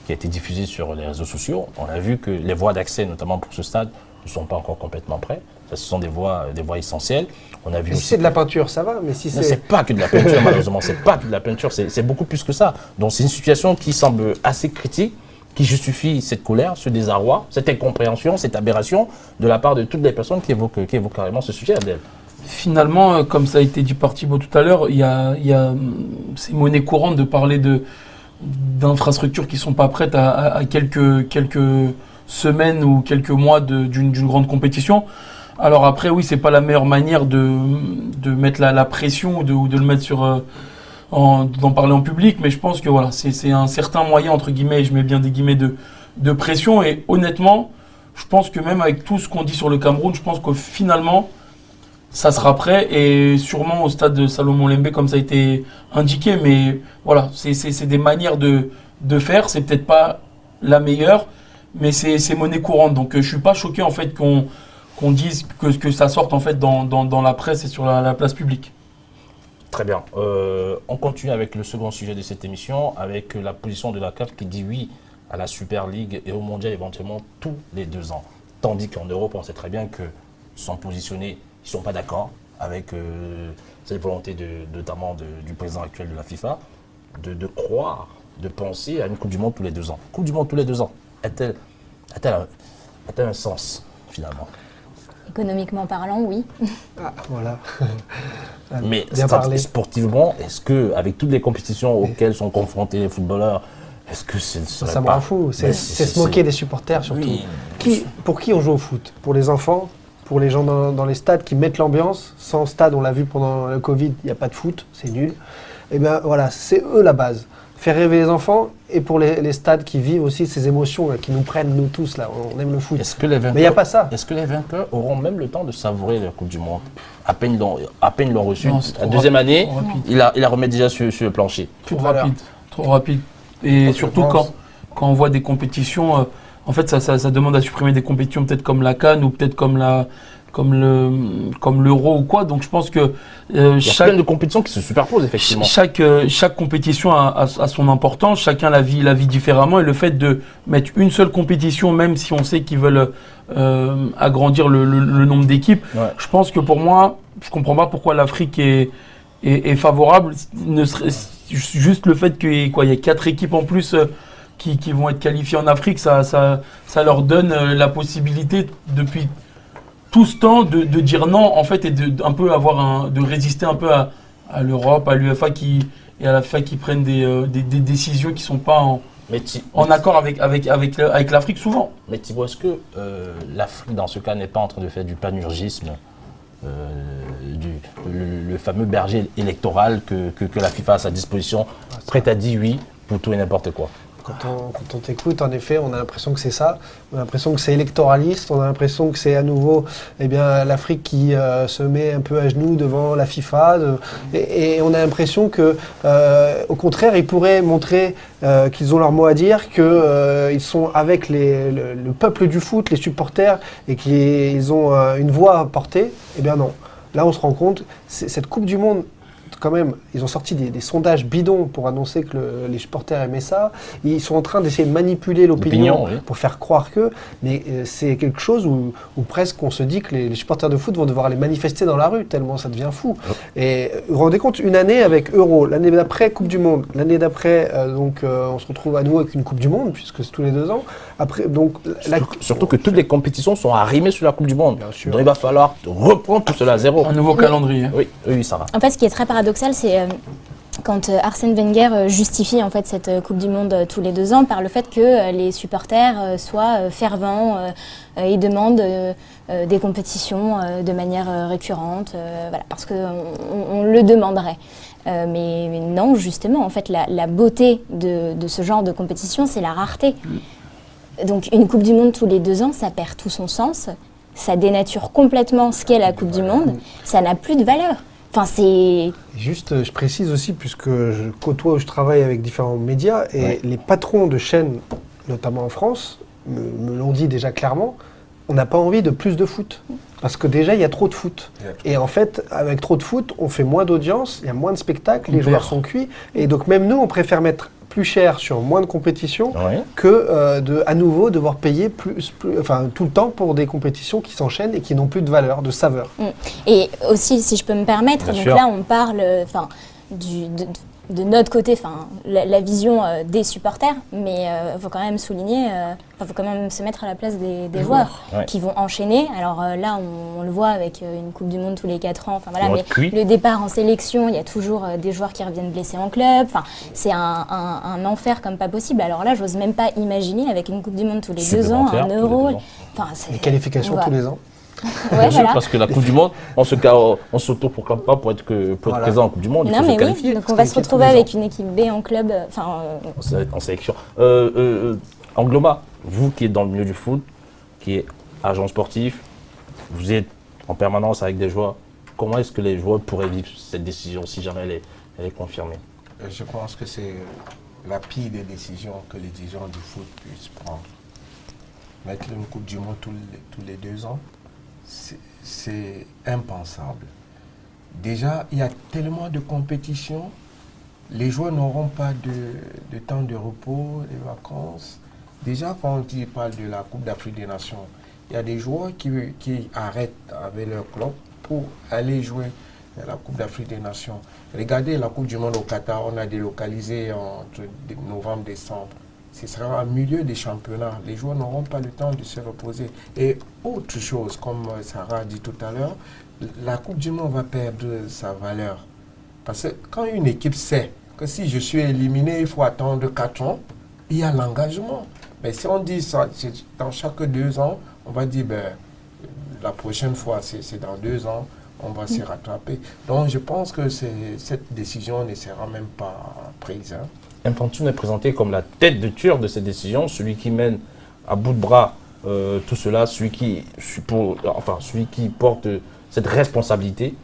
qui a été diffusé sur les réseaux sociaux. On a vu que les voies d'accès, notamment pour ce stade, ne sont pas encore complètement prêtes. Ce sont des voies essentielles. On a vu Si aussi c'est de la peinture, ça va, mais si non, c'est... c'est pas que de la peinture, malheureusement. C'est pas que de la peinture, c'est beaucoup plus que ça. Donc c'est une situation qui semble assez critique, qui justifie cette colère, ce désarroi, cette incompréhension, cette aberration de la part de toutes les personnes qui évoquent carrément ce sujet, Abdel. Finalement, comme ça a été dit par Thibaut tout à l'heure, c'est monnaie courante de parler d'infrastructures qui ne sont pas prêtes à quelques semaines ou quelques mois d'une grande compétition. Alors après, oui, c'est pas la meilleure manière de mettre la pression ou de le mettre d'en parler en public, mais je pense que voilà, c'est un certain moyen, entre guillemets, et je mets bien des guillemets de pression. Et honnêtement, je pense que même avec tout ce qu'on dit sur le Cameroun, je pense que finalement, ça sera prêt et sûrement au stade de Salomon Lembe comme ça a été indiqué. Mais voilà, c'est des manières de faire. C'est peut-être pas la meilleure, mais c'est monnaie courante. Donc je suis pas choqué en fait qu'on dise que ça sorte en fait dans la presse et sur la place publique. Très bien. On continue avec le second sujet de cette émission, avec la position de la CAF qui dit oui à la Super League et au Mondial éventuellement tous les 2 ans. Tandis qu'en Europe, on sait très bien que sont positionnés, ils ne sont pas d'accord avec cette volonté notamment du président actuel de la FIFA de croire de penser à une Coupe du Monde tous les 2 ans? Coupe du Monde tous les 2 ans, a-t-elle un sens, finalement? Économiquement parlant, oui. Ah, voilà. Mais Bien parlé. sportivement, est-ce que, avec toutes les compétitions auxquelles sont confrontés les footballeurs, est-ce que Ça m'en fout. C'est se moquer des supporters surtout. Oui. Pour qui on joue au foot? Pour les enfants? Pour les gens dans les stades qui mettent l'ambiance? Sans stade, on l'a vu pendant le Covid, il n'y a pas de foot, c'est nul. Et bien voilà, c'est eux la base. Faire rêver les enfants, et pour les stades qui vivent aussi ces émotions là, qui nous prennent, nous tous, là, on aime le foot. Mais il n'y a pas ça. Est-ce que les vainqueurs auront même le temps de savourer la Coupe du Monde? À peine ils l'ont reçu. Non, c'est La trop deuxième rapide, année, trop rapide. il la remet déjà sur le plancher. Trop rapide. Et Je surtout pense. quand on voit des compétitions, en fait ça demande à supprimer des compétitions peut-être comme la CAN ou peut-être comme l'Euro ou quoi. Donc je pense que Il y a plein de compétitions qui se superposent, effectivement. chaque compétition a son importance, chacun la vit différemment, et le fait de mettre une seule compétition, même si on sait qu'ils veulent agrandir le nombre d'équipes, Ouais. je pense que pour moi, je comprends pas pourquoi l'Afrique est favorable. Juste le fait qu'il y ait 4 équipes en plus qui vont être qualifiées en Afrique, ça leur donne la possibilité depuis tout ce temps de dire non en fait, et de résister un peu à l'Europe, à l'UEFA et à la FIFA qui prennent des décisions qui sont pas en accord avec l'Afrique souvent. Mais Thibaut, est-ce que l'Afrique, dans ce cas, n'est pas en train de faire du panurgisme, le fameux berger électoral que la FIFA a à sa disposition, prête à dire oui pour tout et n'importe quoi? Quand on t'écoute, en effet, on a l'impression que c'est ça. On a l'impression que c'est électoraliste. On a l'impression que c'est à nouveau l'Afrique qui se met un peu à genoux devant la FIFA. Et on a l'impression que, au contraire, ils pourraient montrer qu'ils ont leur mot à dire, qu'ils sont avec le peuple du foot, les supporters, et qu'ils ont une voix à porter. Eh bien non. Là, on se rend compte, cette Coupe du Monde, quand même, ils ont sorti des sondages bidons pour annoncer que les supporters aimaient ça. Ils sont en train d'essayer de manipuler l'opinion oui. pour faire croire que. Mais c'est quelque chose où presque on se dit que les supporters de foot vont devoir aller manifester dans la rue, tellement ça devient fou. Et vous vous rendez compte, une année avec Euro, l'année d'après Coupe du Monde, l'année d'après, on se retrouve à nouveau avec une Coupe du Monde, puisque c'est tous les 2 ans. Après, donc, Surtout que toutes les compétitions sont arrimées sur la Coupe du Monde. Bien sûr. Donc il va falloir reprendre tout cela à zéro. Un nouveau calendrier. Oui, Sarah. En fait, ce qui est très paradoxal, c'est quand Arsène Wenger justifie en fait cette Coupe du Monde tous les 2 ans par le fait que les supporters soient fervents et demandent des compétitions de manière récurrente, voilà, parce qu'on le demanderait. Mais non, justement, en fait, la beauté de ce genre de compétition, c'est la rareté. Donc une Coupe du Monde tous les 2 ans, ça perd tout son sens, ça dénature complètement ce qu'est la Coupe du Monde, ça n'a plus de valeur. Enfin, c'est... Juste, je précise aussi, puisque je côtoie ou je travaille avec différents médias, et les patrons de chaînes, notamment en France, me l'ont dit déjà clairement, on n'a pas envie de plus de foot. Parce que déjà, il y a trop de foot. Et en fait, avec trop de foot, on fait moins d'audience, il y a moins de spectacles, les joueurs sont cuits. Et donc même nous, on préfère mettre plus cher sur moins de compétitions que à nouveau devoir payer tout le temps pour des compétitions qui s'enchaînent et qui n'ont plus de valeur, de saveur. Et aussi, si je peux me permettre, Bien donc sûr. là on parle de notre côté, la vision des supporters, mais il faut quand même souligner, faut quand même se mettre à la place des joueurs qui vont enchaîner. Alors là, on le voit avec une Coupe du Monde tous les 4 ans, mais le départ en sélection, il y a toujours des joueurs qui reviennent blessés en club. C'est un enfer comme pas possible. Alors là, j'ose même pas imaginer avec une Coupe du Monde tous les 2 ans, un Euro. Les qualifications tous les ans. Bien sûr, parce que la Coupe du Monde, on s'auto-proclame pas pour être présent en Coupe du Monde, il faut se qualifier. Donc on va se retrouver avec une équipe B en club, en sélection. Angloma, vous qui êtes dans le milieu du foot, qui est agent sportif, vous êtes en permanence avec des joueurs, comment est-ce que les joueurs pourraient vivre cette décision si jamais elle est confirmée? Je pense que c'est la pire des décisions que les dirigeants du foot puissent prendre. Mettre une Coupe du Monde tous les 2 ans, c'est impensable. Déjà, il y a tellement de compétitions, les joueurs n'auront pas de temps de repos, de vacances. Déjà, quand on parle de la Coupe d'Afrique des Nations, il y a des joueurs qui arrêtent avec leur club pour aller jouer la Coupe d'Afrique des Nations. Regardez la Coupe du Monde au Qatar, on a délocalisé entre novembre et décembre. Ce sera au milieu des championnats. Les joueurs n'auront pas le temps de se reposer. Et autre chose, comme Sarah a dit tout à l'heure, la Coupe du Monde va perdre sa valeur. Parce que quand une équipe sait que si je suis éliminé, il faut attendre 4 ans, il y a l'engagement. Mais si on dit ça, dans chaque 2 ans, on va dire, la prochaine fois, c'est dans 2 ans, on va se rattraper. Donc je pense que cette décision ne sera même pas prise. Infantino est présenté comme la tête de turc de cette décision, celui qui mène à bout de bras tout cela, celui qui porte cette responsabilité.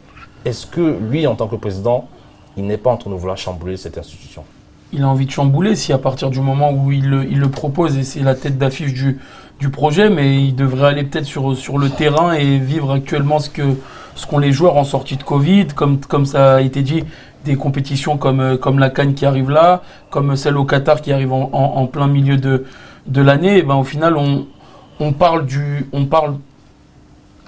Est-ce que lui, en tant que président, il n'est pas en train de vouloir chambouler cette institution? Il a envie de chambouler si à partir du moment où il le propose et c'est la tête d'affiche du projet, mais il devrait aller peut-être sur le terrain et vivre actuellement ce qu'ont les joueurs en sortie de Covid, comme ça a été dit, des compétitions comme la CAN qui arrive là, comme celle au Qatar qui arrive en plein milieu de l'année. Et ben, au final, on parle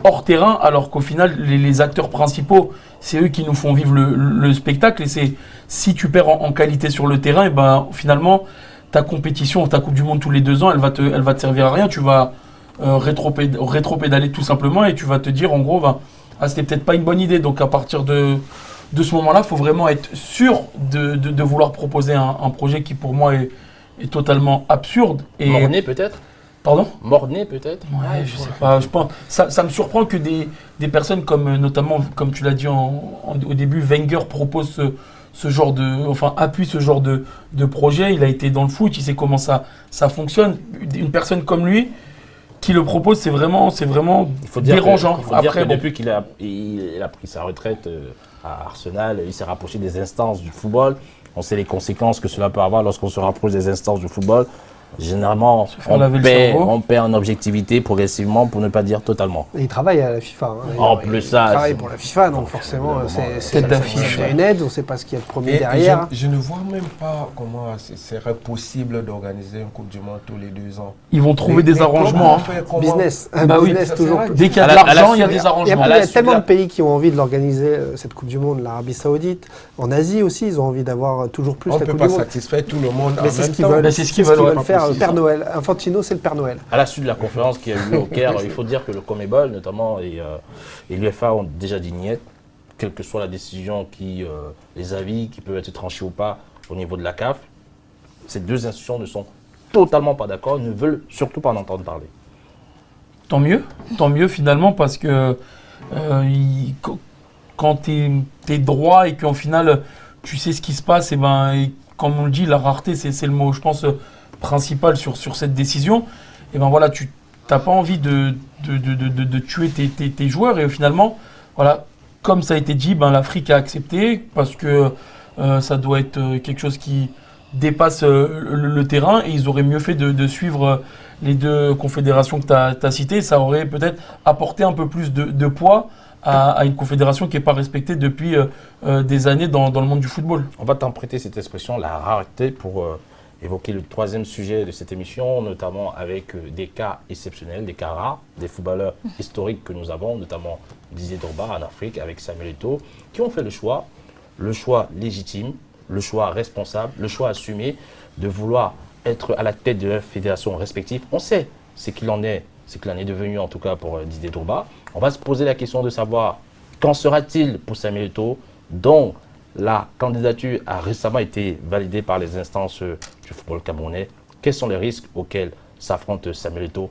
hors terrain, alors qu'au final, les acteurs principaux, c'est eux qui nous font vivre le spectacle. Et c'est si tu perds en qualité sur le terrain, et ben, finalement, ta compétition, ta Coupe du Monde tous les 2 ans, elle va te servir à rien. Tu vas rétro-pédaler tout simplement et tu vas te dire, en gros, c'était peut-être pas une bonne idée. Donc à partir de ce moment-là, il faut vraiment être sûr de vouloir proposer un projet qui, pour moi, est totalement absurde. Morné peut-être? Pardon? Morné peut-être? Ouais, je sais pas. Je pense, ça me surprend que des personnes comme, notamment, comme tu l'as dit au début, Wenger propose appuie ce genre de projet. Il a été dans le foot, il sait comment ça fonctionne. Une personne comme lui qui le propose, c'est vraiment dérangeant. Il faut dire que depuis qu'il a pris sa retraite à Arsenal, il s'est rapproché des instances du football. On sait les conséquences que cela peut avoir lorsqu'on se rapproche des instances du football. Généralement, on perd en objectivité progressivement, pour ne pas dire totalement. Et il travaille à la FIFA. En plus, il travaille pour la FIFA, donc forcément, c'est une aide, on ne sait pas ce qu'il y a de premier derrière. Je ne vois même pas comment ce serait possible d'organiser une Coupe du Monde tous les 2 ans. Ils vont trouver des arrangements. Business, business toujours. Dès qu'il y a de l'argent, il y a des arrangements. Il y a tellement de pays qui ont envie de l'organiser, cette Coupe du Monde, l'Arabie Saoudite. En Asie aussi, ils ont envie d'avoir toujours plus la Coupe du Monde. On ne peut pas satisfaire tout le monde en même temps. C'est ce qu'ils veulent faire. Le Père Noël. Infantino, c'est le Père Noël. À la suite de la conférence qui a eu lieu au Caire, il faut dire que le CONMEBOL, notamment, et l'UEFA ont déjà dit niet, quelle que soit la décision, les avis qui peuvent être tranchés ou pas au niveau de la CAF. Ces 2 institutions ne sont totalement pas d'accord, ne veulent surtout pas en entendre parler. Tant mieux finalement, parce que quand tu es droit et qu'en final, tu sais ce qui se passe, et comme on le dit, la rareté, c'est le mot, je pense, principal sur cette décision. Et ben voilà, tu n'as pas envie de tuer tes joueurs. Et finalement, voilà, comme ça a été dit, l'Afrique a accepté parce que ça doit être quelque chose qui dépasse le terrain. Et ils auraient mieux fait de suivre les 2 confédérations que tu as citées. Ça aurait peut-être apporté un peu plus de poids à une confédération qui n'est pas respectée depuis des années dans le monde du football. On va t'emprunter cette expression, la rareté, pour évoquer le 3e sujet de cette émission, notamment avec des cas exceptionnels, des cas rares, des footballeurs historiques que nous avons, notamment Didier Drogba en Afrique avec Samuel Eto'o, qui ont fait le choix légitime, le choix responsable, le choix assumé de vouloir être à la tête de leurs fédérations respectives. On sait ce qu'il en est devenu en tout cas pour Didier Drogba. On va se poser la question de savoir qu'en sera-t-il pour Samuel Eto'o, dont la candidature a récemment été validée par les instances du football camerounais. Quels sont les risques auxquels s'affronte Samuel Eto'o?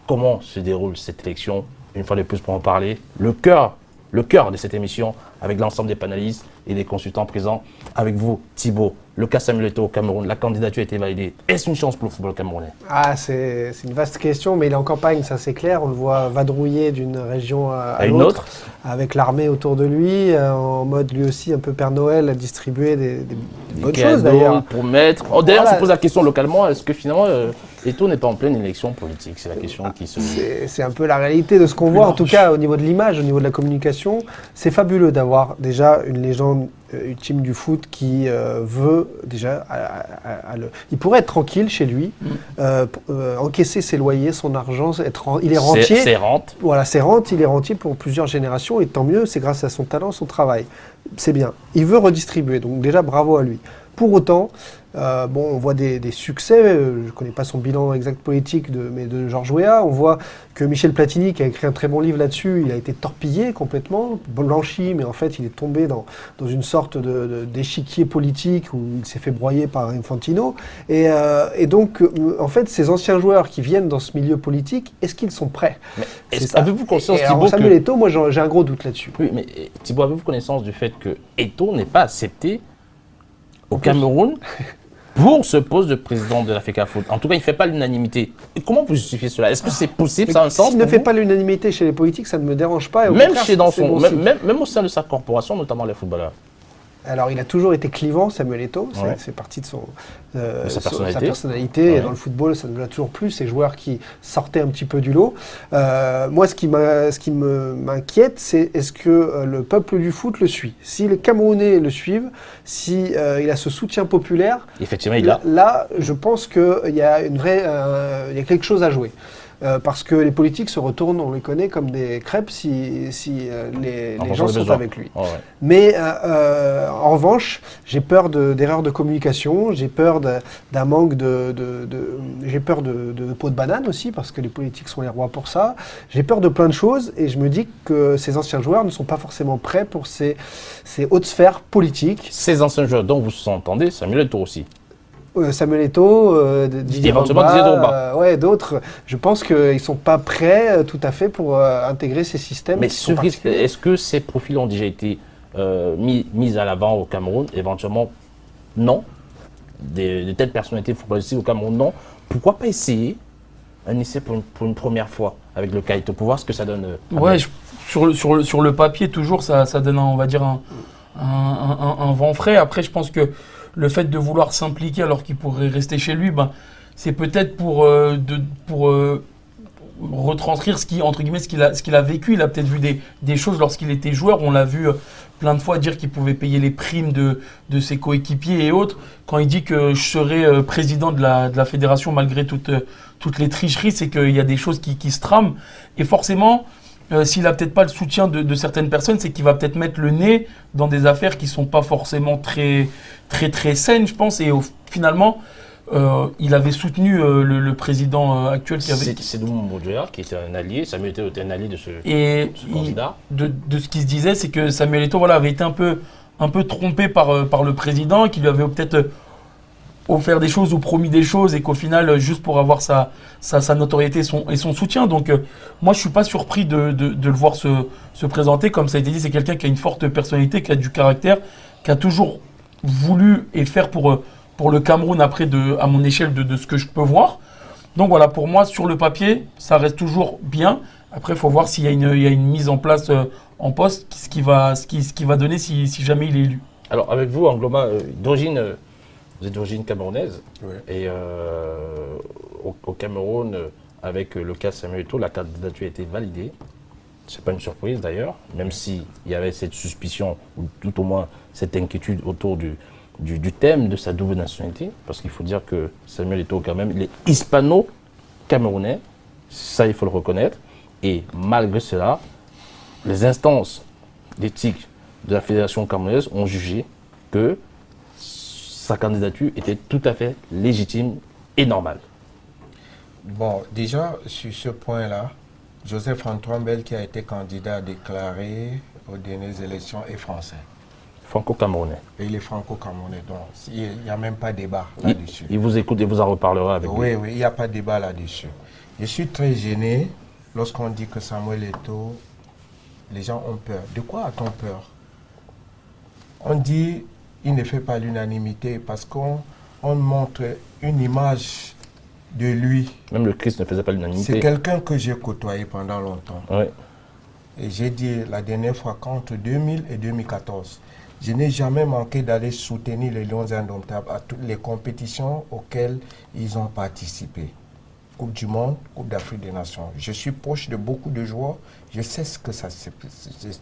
Comment se déroule cette élection? Une fois de plus pour en parler, le cœur de cette émission avec l'ensemble des panélistes et des consultants présents. Avec vous, Thibaut, le cas Samuel Eto'o au Cameroun, la candidature a été validée. Est-ce une chance pour le football camerounais? C'est une vaste question, mais il est en campagne, ça c'est clair. On le voit vadrouiller d'une région à une autre, avec l'armée autour de lui, en mode lui aussi un peu Père Noël, à distribuer des bonnes choses d'ailleurs. Pour mettre. D'ailleurs, on se pose la question localement, est-ce que finalement Eto'o n'est pas en pleine élection politique? C'est la question qui se... C'est un peu la réalité de ce qu'on voit, en tout cas au niveau de l'image, au niveau de la communication. C'est fabuleux d'avoir déjà une légende ultime du foot qui veut déjà... il pourrait être tranquille chez lui, encaisser ses loyers, son argent, il est rentier. C'est rente. Voilà, c'est rente, il est rentier pour plusieurs générations et tant mieux, c'est grâce à son talent, son travail. C'est bien. Il veut redistribuer, donc déjà bravo à lui. Pour autant, on voit des succès, je ne connais pas son bilan exact politique, mais de Georges Weah. On voit que Michel Platini, qui a écrit un très bon livre là-dessus, il a été torpillé complètement, blanchi, mais en fait il est tombé dans une sorte d'échiquier politique où il s'est fait broyer par Infantino. Et donc, en fait, ces anciens joueurs qui viennent dans ce milieu politique, est-ce qu'ils sont prêts? Avez-vous conscience, Thibaut, Samuel Eto'o, moi j'ai un gros doute là-dessus. Oui, mais Thibaut, avez-vous connaissance du fait que Eto'o n'est pas accepté au Cameroun pour ce poste de président de l'Africa Foot? En tout cas, il ne fait pas l'unanimité. Et comment vous justifiez cela? Est-ce que c'est possible? Ça a un sens? S'il ne fait pas l'unanimité chez les politiques, ça ne me dérange pas. Même au sein de sa corporation, notamment les footballeurs. Alors, il a toujours été clivant, Samuel Eto'o. Ouais. C'est parti de sa personnalité. Ouais. Et dans le football, ça nous l'a toujours plu, ces joueurs qui sortaient un petit peu du lot. Moi, ce qui m'inquiète, c'est est-ce que le peuple du foot le suit? Si les Camerounais le suivent, si il a ce soutien populaire, effectivement, il a. Là, je pense qu'il y a il y a quelque chose à jouer. Parce que les politiques se retournent, on les connaît, comme des crêpes si les gens sont avec lui. Oh, ouais. Mais en revanche, j'ai peur d'erreurs de communication, j'ai peur d'un manque j'ai peur de peau de banane aussi, parce que les politiques sont les rois pour ça. J'ai peur de plein de choses et je me dis que ces anciens joueurs ne sont pas forcément prêts pour ces hautes sphères politiques. Ces anciens joueurs dont vous s'entendez, Samuel Eto'o aussi. Samuel Eto'o, Didier Drogba, ouais, d'autres. Je pense qu'ils ne sont pas prêts tout à fait pour intégrer ces systèmes. Mais est-ce que ces profils ont déjà été mis à l'avant au Cameroun? Éventuellement, non. De telles personnalités footballistiques au Cameroun, non. Pourquoi pas essayer un essai pour une première fois avec le Kaito pour voir ce que ça donne? Ouais, sur le papier, toujours, ça donne, on va dire, un vent frais. Après, je pense que le fait de vouloir s'impliquer alors qu'il pourrait rester chez lui, c'est peut-être pour retranscrire ce qu'il a vécu. Il a peut-être vu des choses lorsqu'il était joueur. On l'a vu plein de fois dire qu'il pouvait payer les primes de ses coéquipiers et autres. Quand il dit que je serai président de la fédération malgré toutes les tricheries, c'est qu'il y a des choses qui se trament. Et forcément, s'il n'a peut-être pas le soutien de certaines personnes, c'est qu'il va peut-être mettre le nez dans des affaires qui ne sont pas forcément très saines, je pense. Et finalement, il avait soutenu le président actuel qui avait... C'est Doumou Mbodjouya qui était un allié. Samuel Eto'o était un allié de ce candidat. De ce qui se disait, c'est que Samuel Eto'o avait été un peu trompé par le président, qui lui avait peut-être offert des choses ou promis des choses et qu'au final, juste pour avoir sa notoriété et son soutien. Donc, moi, je ne suis pas surpris de le voir se présenter. Comme ça a été dit, c'est quelqu'un qui a une forte personnalité, qui a du caractère, qui a toujours voulu et faire pour le Cameroun après, à mon échelle, de ce que je peux voir. Donc voilà, pour moi, sur le papier, ça reste toujours bien. Après, il faut voir s'il y a une mise en place en poste, ce qui va donner si jamais il est élu. Alors, avec vous, Angloma, vous êtes d'origine camerounaise. Ouais. Et au Cameroun, avec le cas Samuel Eto'o, la candidature a été validée. Ce n'est pas une surprise d'ailleurs, même s'il y avait cette suspicion, ou tout au moins cette inquiétude autour du thème de sa double nationalité. Parce qu'il faut dire que Samuel Eto'o, quand même, il est hispano-camerounais. Ça, il faut le reconnaître. Et malgré cela, les instances d'éthique de la Fédération camerounaise ont jugé que sa candidature était tout à fait légitime et normale. Bon, déjà, sur ce point-là, Joseph-Antoine Bell, qui a été candidat déclaré aux dernières élections, est français. Franco-camerounais. Et il est franco-camerounais, donc il n'y a même pas de débat là-dessus. Il vous écoute et vous en reparlera avec lui. Oui, il n'y a pas de débat là-dessus. Je suis très gêné lorsqu'on dit que Samuel Eto'o, les gens ont peur. De quoi a-t-on peur? On dit il ne fait pas l'unanimité parce qu'on montre une image de lui. Même le Christ ne faisait pas l'unanimité. C'est quelqu'un que j'ai côtoyé pendant longtemps. Oui. Et j'ai dit la dernière fois qu'entre 2000 et 2014, je n'ai jamais manqué d'aller soutenir les Lions Indomptables à toutes les compétitions auxquelles ils ont participé. Coupe du Monde, Coupe d'Afrique des Nations. Je suis proche de beaucoup de joueurs. Je sais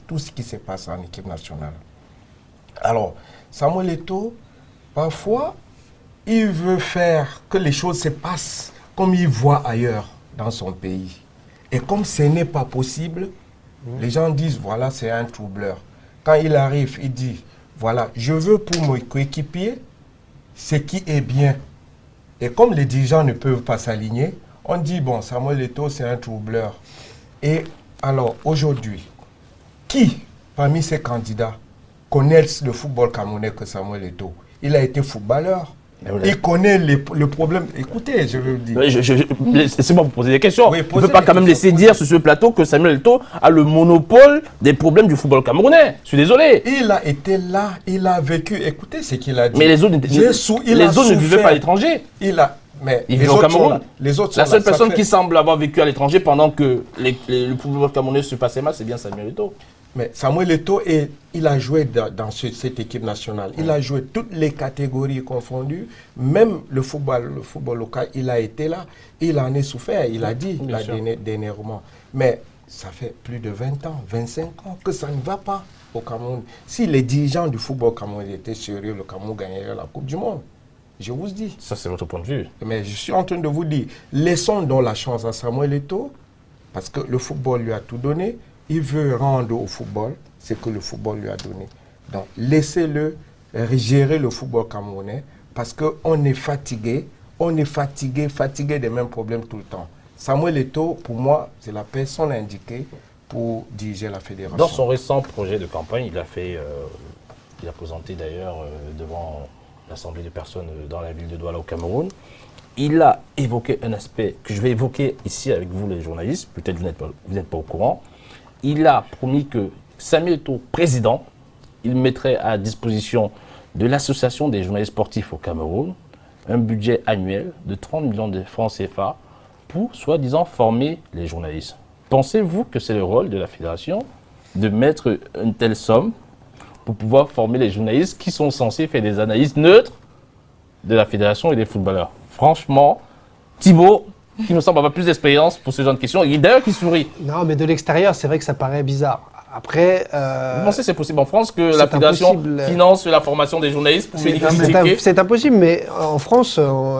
tout ce qui se passe en équipe nationale. Alors, Samuel Eto'o, parfois, il veut faire que les choses se passent comme il voit ailleurs dans son pays. Et comme ce n'est pas possible, les gens disent, voilà, c'est un troubleur. Quand il arrive, il dit, voilà, je veux pour mon coéquipier ce qui est bien. Et comme les dirigeants ne peuvent pas s'aligner, on dit, bon, Samuel Eto'o, c'est un troubleur. Et alors, aujourd'hui, qui, parmi ces candidats, connaît le football camerounais que Samuel Eto'o? Il a été footballeur. Il connaît le problème. Écoutez, je veux dire. Laissez-moi vous poser des questions. Oui, on ne peut pas quand même laisser dire sur ce plateau que Samuel Eto'o a le monopole des problèmes du football camerounais. Je suis désolé. Il a été là, il a vécu. Écoutez ce qu'il a dit. Mais les autres ne vivaient pas à l'étranger. Mais ils vivent au Cameroun. Les autres la seule personne qui semble avoir vécu à l'étranger pendant que le football camerounais se passait mal, c'est bien Samuel Eto'o. Mais Samuel Eto'o, il a joué dans cette équipe nationale. Il a joué toutes les catégories confondues. Même le football local, il a été là. Il en est souffert. Il a dit dernièrement. Mais ça fait plus de 20 ans, 25 ans que ça ne va pas au Cameroun. Si les dirigeants du football camerounais étaient sérieux, le Cameroun gagnerait la Coupe du Monde. Je vous dis. Ça, c'est votre point de vue. Mais je suis en train de vous dire, laissons donc la chance à Samuel Eto'o, parce que le football lui a tout donné. Il veut rendre au football ce que le football lui a donné. Donc, laissez-le gérer le football camerounais, parce qu'on est fatigué des mêmes problèmes tout le temps. Samuel Eto'o, pour moi, c'est la personne indiquée pour diriger la fédération. Dans son récent projet de campagne, il a présenté d'ailleurs devant l'Assemblée de personnes dans la ville de Douala au Cameroun, il a évoqué un aspect que je vais évoquer ici avec vous les journalistes, peut-être vous n'êtes pas au courant. Il a promis que Samuel Eto'o, président, il mettrait à disposition de l'association des journalistes sportifs au Cameroun un budget annuel de 30 millions de francs CFA pour, soi-disant, former les journalistes. Pensez-vous que c'est le rôle de la fédération de mettre une telle somme pour pouvoir former les journalistes qui sont censés faire des analyses neutres de la fédération et des footballeurs? Franchement, Thibaut, qui me semble avoir plus d'expérience pour ce genre de questions, et d'ailleurs qui sourit. Non, mais de l'extérieur, c'est vrai que ça paraît bizarre. Après, vous pensez que c'est possible en France que la fédération finance la formation des journalistes pour c'est impossible, mais en France,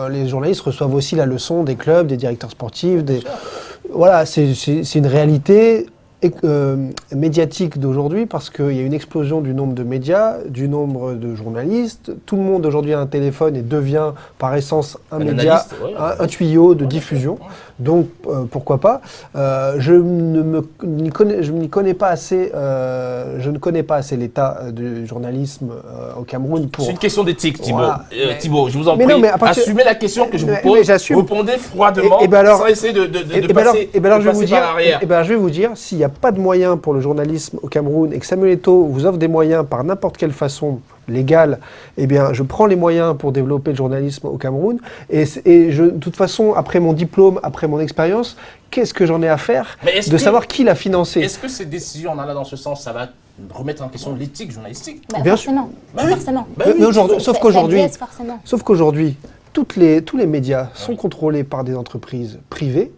les journalistes reçoivent aussi la leçon des clubs, des directeurs sportifs. Voilà, c'est une réalité médiatique d'aujourd'hui parce qu'il y a une explosion du nombre de médias, du nombre de journalistes. Tout le monde aujourd'hui a un téléphone et devient par essence un média, un tuyau de diffusion. Donc pourquoi pas. Je ne connais pas assez l'état du journalisme au Cameroun pour. C'est une question d'éthique, Thibaut. Voilà. Thibaut, je vous en prie. Assumez la question que je vous pose. Répondez froidement. Sans essayer de passer par l'arrière. Je vais vous dire, s'il n'y a pas de moyens pour le journalisme au Cameroun et que Samuel Eto'o vous offre des moyens par n'importe quelle façon légale, eh bien, je prends les moyens pour développer le journalisme au Cameroun. De toute façon, après mon diplôme, après mon expérience, qu'est-ce que j'en ai à faire de savoir qui l'a financé? Est-ce que ces décisions en allant dans ce sens, ça va remettre en question l'éthique journalistique? Forcément. Forcément. Sauf qu'aujourd'hui, tous les médias sont contrôlés par des entreprises privées.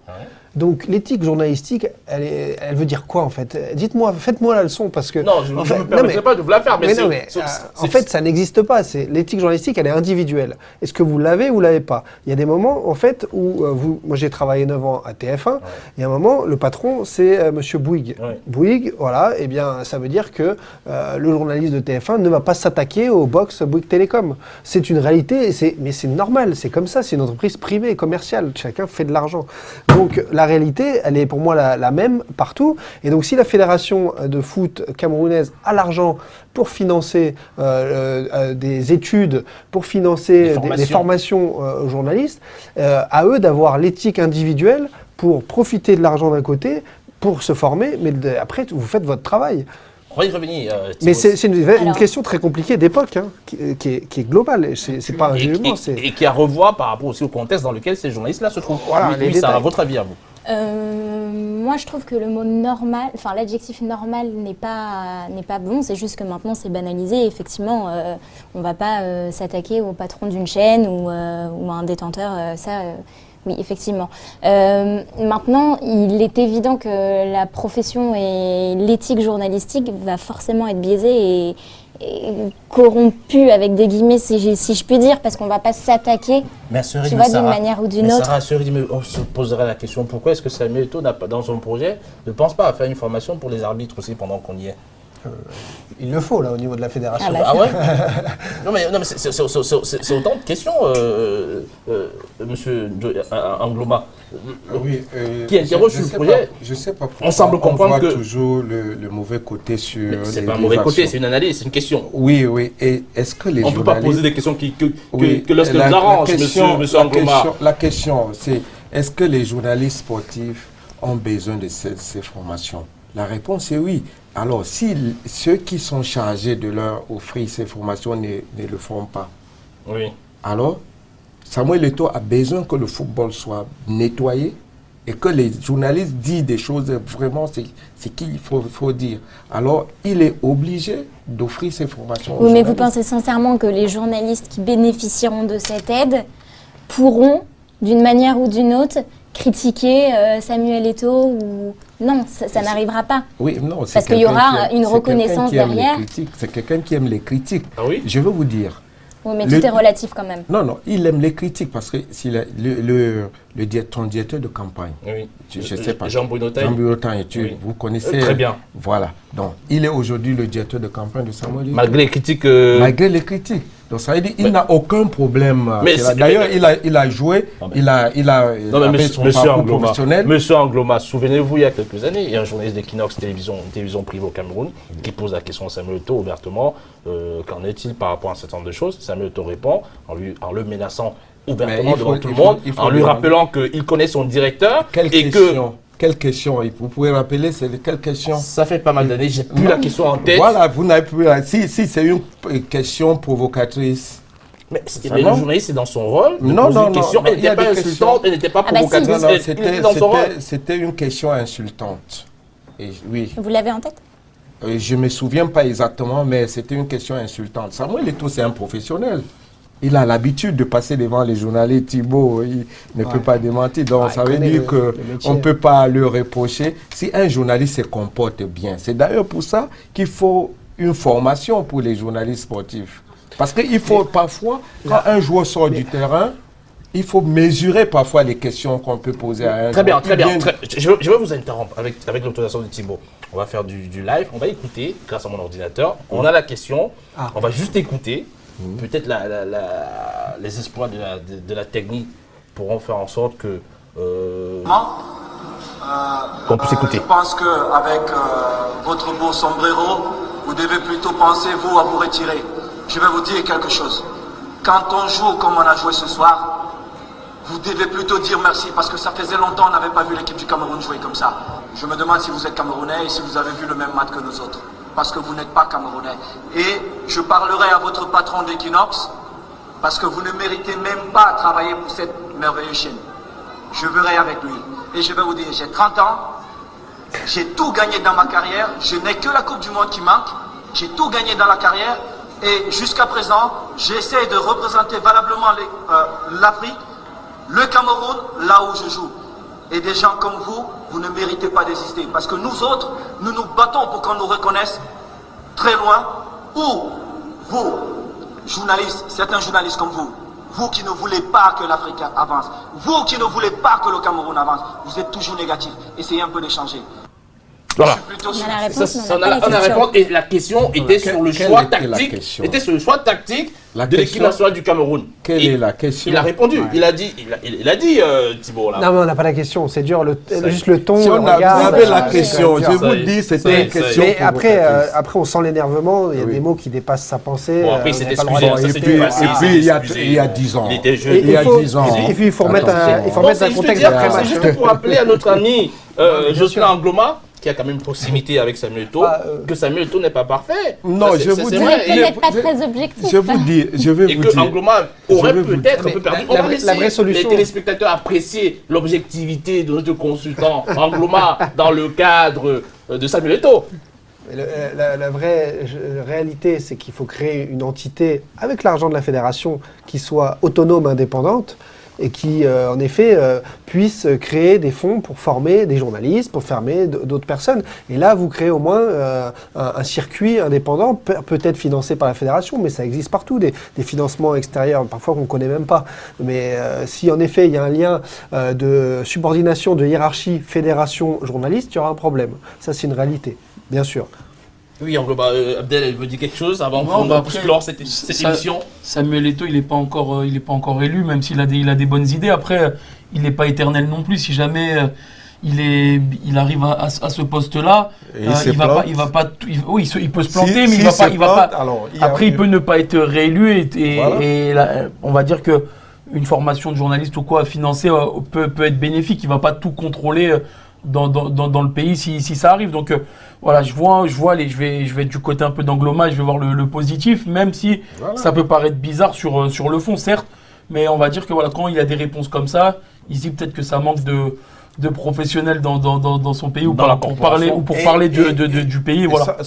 Donc l'éthique journalistique, elle veut dire quoi en fait? Dites-moi, faites-moi la leçon parce que... Non, je ne me permettrai pas de vous la faire, en fait, ça n'existe pas. L'éthique journalistique, elle est individuelle. Est-ce que vous l'avez ou vous l'avez pas? Il y a des moments en fait où moi j'ai travaillé 9 ans à TF1. Il y a un moment, le patron c'est Monsieur Bouygues. Bouygues, voilà, eh bien ça veut dire que le journaliste de TF1 ne va pas s'attaquer au box Bouygues Télécom. C'est une réalité, mais c'est normal, c'est comme ça. C'est une entreprise privée, commerciale. Chacun fait de l'argent. Donc la réalité, elle est pour moi la même partout. Et donc, si la fédération de foot camerounaise a l'argent pour financer des études, pour financer des formations aux journalistes, à eux d'avoir l'éthique individuelle pour profiter de l'argent d'un côté, pour se former, mais après, vous faites votre travail. On va y revenir. Mais c'est une question très compliquée d'époque, qui est globale. C'est pas un jugement. Et qui a à revoir par rapport aussi au contexte dans lequel ces journalistes-là se trouvent. Voilà, ça a votre avis à vous? Moi, je trouve que le mot normal, enfin l'adjectif normal n'est pas bon. C'est juste que maintenant, c'est banalisé. Effectivement, on ne va pas s'attaquer au patron d'une chaîne ou à un détenteur. Oui, effectivement. Maintenant, il est évident que la profession et l'éthique journalistique va forcément être biaisée corrompu, avec des guillemets, si je puis dire, parce qu'on ne va pas s'attaquer, Mais tu vois, d'une manière ou d'une autre. Sarah Seri, on se poserait la question, pourquoi est-ce que Samuel Eto'o, dans son projet, ne pense pas à faire une formation pour les arbitres aussi pendant qu'on y est? Il le faut, là, au niveau de la fédération. Ah bah, Ah ouais? Non mais c'est autant de questions, monsieur Angloma, Oui, qui interroge sur le projet. Je sais pas pourquoi On semble comprendre voit que... toujours le mauvais côté sur C'est les pas un mauvais côté, actions. c'est une analyse, c'est une question. Oui, oui. Et est-ce que les On ne peut pas journalistes... poser des questions Oui, que lorsque nous arrange, monsieur Angloma. La question, c'est est-ce que les journalistes sportifs ont besoin de ces formations? La réponse est oui. Alors, si ceux qui sont chargés de leur offrir ces formations ne le font pas, Oui. alors Samuel Eto'o a besoin que le football soit nettoyé et que les journalistes disent des choses vraiment, c'est qu'il faut dire. Alors, il est obligé d'offrir ces formations aux Oui, mais vous journalistes. pensez sincèrement que les journalistes qui bénéficieront de cette aide pourront, d'une manière ou d'une autre, critiquer Samuel Eto'o ou... Non, ça n'arrivera pas. Oui, non, c'est Parce qu'il y quelqu'un aura qui une c'est reconnaissance quelqu'un qui aime les derrière. critiques. C'est quelqu'un qui aime les critiques. Ah oui? Je veux vous dire. Oui, mais Le- tout est relatif quand même. Non, non, il aime les critiques parce que ton directeur de campagne, Oui. je sais pas. Jean-Bruno Taille. Jean-Bruno Taille, Oui. vous connaissez. Très bien. Voilà. Donc, il est aujourd'hui le directeur de campagne de Samuel Eto'o. Malgré les critiques... Malgré les critiques. Donc, ça veut dire qu'il n'a aucun problème. Mais D'ailleurs, il a joué, Ah ben. il a Non, mais avec son monsieur parcours Angloma, professionnel. monsieur Angloma, souvenez-vous, il y a quelques années, il y a un journaliste d'Equinox télévision, une télévision privée au Cameroun, qui pose la question à Samuel Eto'o ouvertement. Qu'en est-il par rapport à un certain nombre de choses? Samuel Eto'o répond en le menaçant ouvertement Mais il faut- devant tout le il faut- monde, il faut en lui demander. rappelant qu'il connaît son directeur Quelle et question? Quelle question? Vous pouvez rappeler, c'est de quelle question? que ça fait pas mal d'années, j'ai plus Non. la question en tête. Voilà, vous n'avez plus. Si c'est une question provocatrice. Mais Ça le non? journaliste est dans son rôle de Non, poser non, une non, question. non, Elle il y a n'était pas des insultante, questions. elle n'était pas Ah bah si. provocatrice, Non, non, elle était dans son rôle. c'était une question insultante. Et oui, Vous l'avez en tête? je ne me souviens pas exactement, mais c'était une question insultante. Samuel Eto'o, c'est un professionnel. Il a l'habitude de passer devant les journalistes. Thibaut, il ne peut pas démentir. Donc, Ouais, ça il veut connaît dire le métier. qu'on ne peut pas le reprocher. Si un journaliste se comporte bien, c'est d'ailleurs pour ça qu'il faut une formation pour les journalistes sportifs. Parce qu'il faut parfois, quand un joueur sort du terrain, il faut mesurer parfois les questions qu'on peut poser à un Très bien, joueur. très bien. Je veux vous interrompre avec l'autorisation de Thibaut. On va faire du live, on va écouter grâce à mon ordinateur. On a la question, Ah. on va juste écouter. Peut-être les espoirs de la technique pourront faire en sorte que qu'on puisse écouter. Je pense qu'avec votre beau sombrero, vous devez plutôt penser, vous, à vous retirer. Je vais vous dire quelque chose. Quand on joue comme on a joué ce soir, vous devez plutôt dire merci parce que ça faisait longtemps qu'on n'avait pas vu l'équipe du Cameroun jouer comme ça. Je me demande si vous êtes Camerounais et si vous avez vu le même match que nous autres. Parce que vous n'êtes pas Camerounais. Et je parlerai à votre patron d'Equinox parce que vous ne méritez même pas de travailler pour cette merveilleuse chaîne. Je verrai avec lui. Et je vais vous dire, j'ai 30 ans, j'ai tout gagné dans ma carrière, je n'ai que la Coupe du Monde qui manque, j'ai tout gagné dans la carrière et jusqu'à présent, j'essaie de représenter valablement l'Afrique, le Cameroun, là où je joue. Et des gens comme vous, vous ne méritez pas d'exister parce que nous autres, nous nous battons pour qu'on nous reconnaisse très loin ou vous, journalistes, certains journalistes comme vous qui ne voulez pas que l'Afrique avance, vous qui ne voulez pas que le Cameroun avance, vous êtes toujours négatifs. Essayez un peu d'échanger. Voilà. Je suis plutôt On sûr. a la réponse, Ça, mais on n'a pas on a la question. répondu et la question était sur le quelle choix était la tactique. question? Était sur le choix tactique La de l'équipe question- nationale du Cameroun. Quelle Et est la question? Il a répondu. Il a dit, Thibaut là. Non, mais on n'a pas la question. C'est dur. Juste le ton, Si le on regard. avait la c'est question, dur. je Ça vous y est, dis, ça y c'était est, une ça y est. question. Mais après, provocatrice. après, on sent l'énervement. Il y a Oui. des mots qui dépassent sa pensée. Bon, après, on c'est n'a pas le droit de- excusé. Ça, Et c'est puis- du passé, et puis, c'est il y a- excusé. il y a 10 ans. Il était jeune. Et Il y a faut- 10 ans. Et puis, il faut remettre Attention. un contexte de C'est match. juste pour rappeler à notre ami Jocelyn Angloma, qui a quand même une proximité avec Samuel Eto'o, que Samuel Eto'o n'est pas parfait. Non, Ça, je c'est vous vrai. dis- Vous n'êtes il est- peut-être pas très objectif. Je vous dis, je vais Et vous que dire. Angloma aurait vais vous peut-être un dire. peu perdu. La On va vraie laisser solution- les téléspectateurs apprécier l'objectivité de notre consultant Angloma dans le cadre de Samuel Eto'o. La vraie réalité, c'est qu'il faut créer une entité avec l'argent de la fédération qui soit autonome, indépendante, et qui, en effet, puissent créer des fonds pour former des journalistes, pour former d'autres personnes. Et là, vous créez au moins un circuit indépendant, peut-être financé par la fédération, mais ça existe partout, des financements extérieurs, parfois qu'on ne connaît même pas. Mais si en effet il y a un lien de subordination, de hiérarchie, fédération, journaliste, il y aura un problème. Ça, c'est une réalité, bien sûr. Oui, Abdel, elle veut dire quelque chose avant Non, de clore cette émission. Samuel Eto'o, il n'est pas encore élu, même s'il a des bonnes idées. Après, il n'est pas éternel non plus. Si jamais il arrive à ce poste-là, il peut se planter, mais il va pas. Après, il peut ne pas être réélu et là, on va dire que une formation de journaliste ou quoi financée peut être bénéfique. Il va pas tout contrôler dans le pays si ça arrive. Donc voilà, je vais être du côté un peu d'Angloma, je vais voir le positif, même si ça peut paraître bizarre sur le fond, certes, mais on va dire que voilà, quand il y a des réponses comme ça, il se dit peut-être que ça manque de professionnels dans son pays pour parler du pays. Voilà.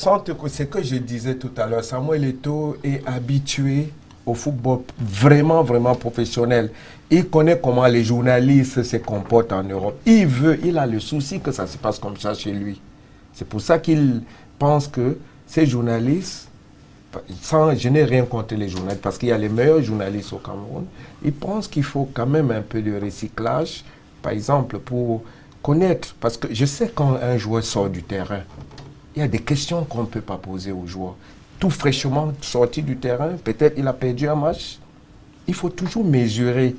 C'est que je disais tout à l'heure, Samuel Eto'o est habitué au football vraiment, vraiment professionnel. Il connaît comment les journalistes se comportent en Europe. Il a le souci que ça se passe comme ça chez lui. C'est pour ça qu'il pense que ces journalistes, je n'ai rien contre les journalistes, parce qu'il y a les meilleurs journalistes au Cameroun, ils pensent qu'il faut quand même un peu de recyclage, par exemple, pour connaître, parce que je sais quand un joueur sort du terrain, il y a des questions qu'on ne peut pas poser aux joueurs. Tout fraîchement sorti du terrain, peut-être il a perdu un match, il faut toujours mesurer.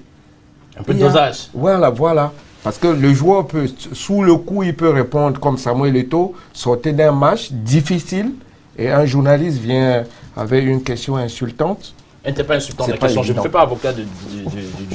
Un peu de dosage. Voilà. Parce que le joueur peut, sous le coup, il peut répondre comme Samuel Eto'o, sortir d'un match difficile, et un journaliste vient avec une question insultante. Elle n'était pas insultante la question. Je ne fais pas avocat du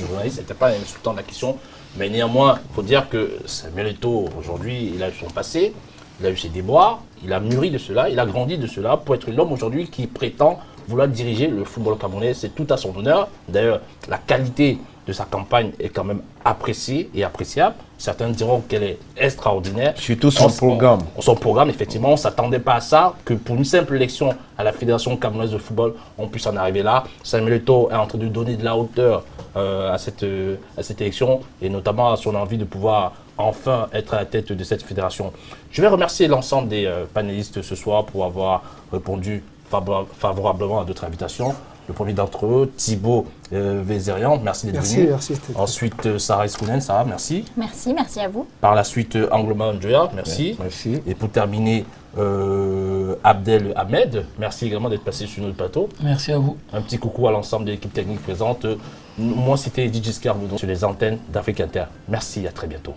journaliste, elle n'était pas insultante la question. Mais néanmoins, il faut dire que Samuel Eto'o, aujourd'hui, il a eu son passé, il a eu ses déboires, il a mûri de cela, il a grandi de cela pour être l'homme aujourd'hui qui prétend vouloir diriger le football camerounais. C'est tout à son honneur. D'ailleurs, la qualité de sa campagne est quand même appréciée et appréciable. Certains diront qu'elle est extraordinaire. Surtout son programme. Son programme, effectivement, on ne s'attendait pas à ça, que pour une simple élection à la Fédération camerounaise de football, on puisse en arriver là. Samuel Eto'o est en train de donner de la hauteur à cette élection, et notamment à son envie de pouvoir enfin être à la tête de cette fédération. Je vais remercier l'ensemble des panélistes ce soir pour avoir répondu favorablement à d'autres invitations. Le premier d'entre eux, Thibaut Vézérian, merci d'être venu. Merci. Ensuite, Sarah Eskounen, Sarah, merci. Merci à vous. Par la suite, Angloma Njoya, merci. Merci. Et pour terminer, Abdel Ahmed, merci également d'être passé sur notre plateau. Merci à vous. Un petit coucou à l'ensemble de l'équipe technique présente. Moi, c'était DJ Scarboudon sur les antennes d'Afrique Inter. Merci, à très bientôt.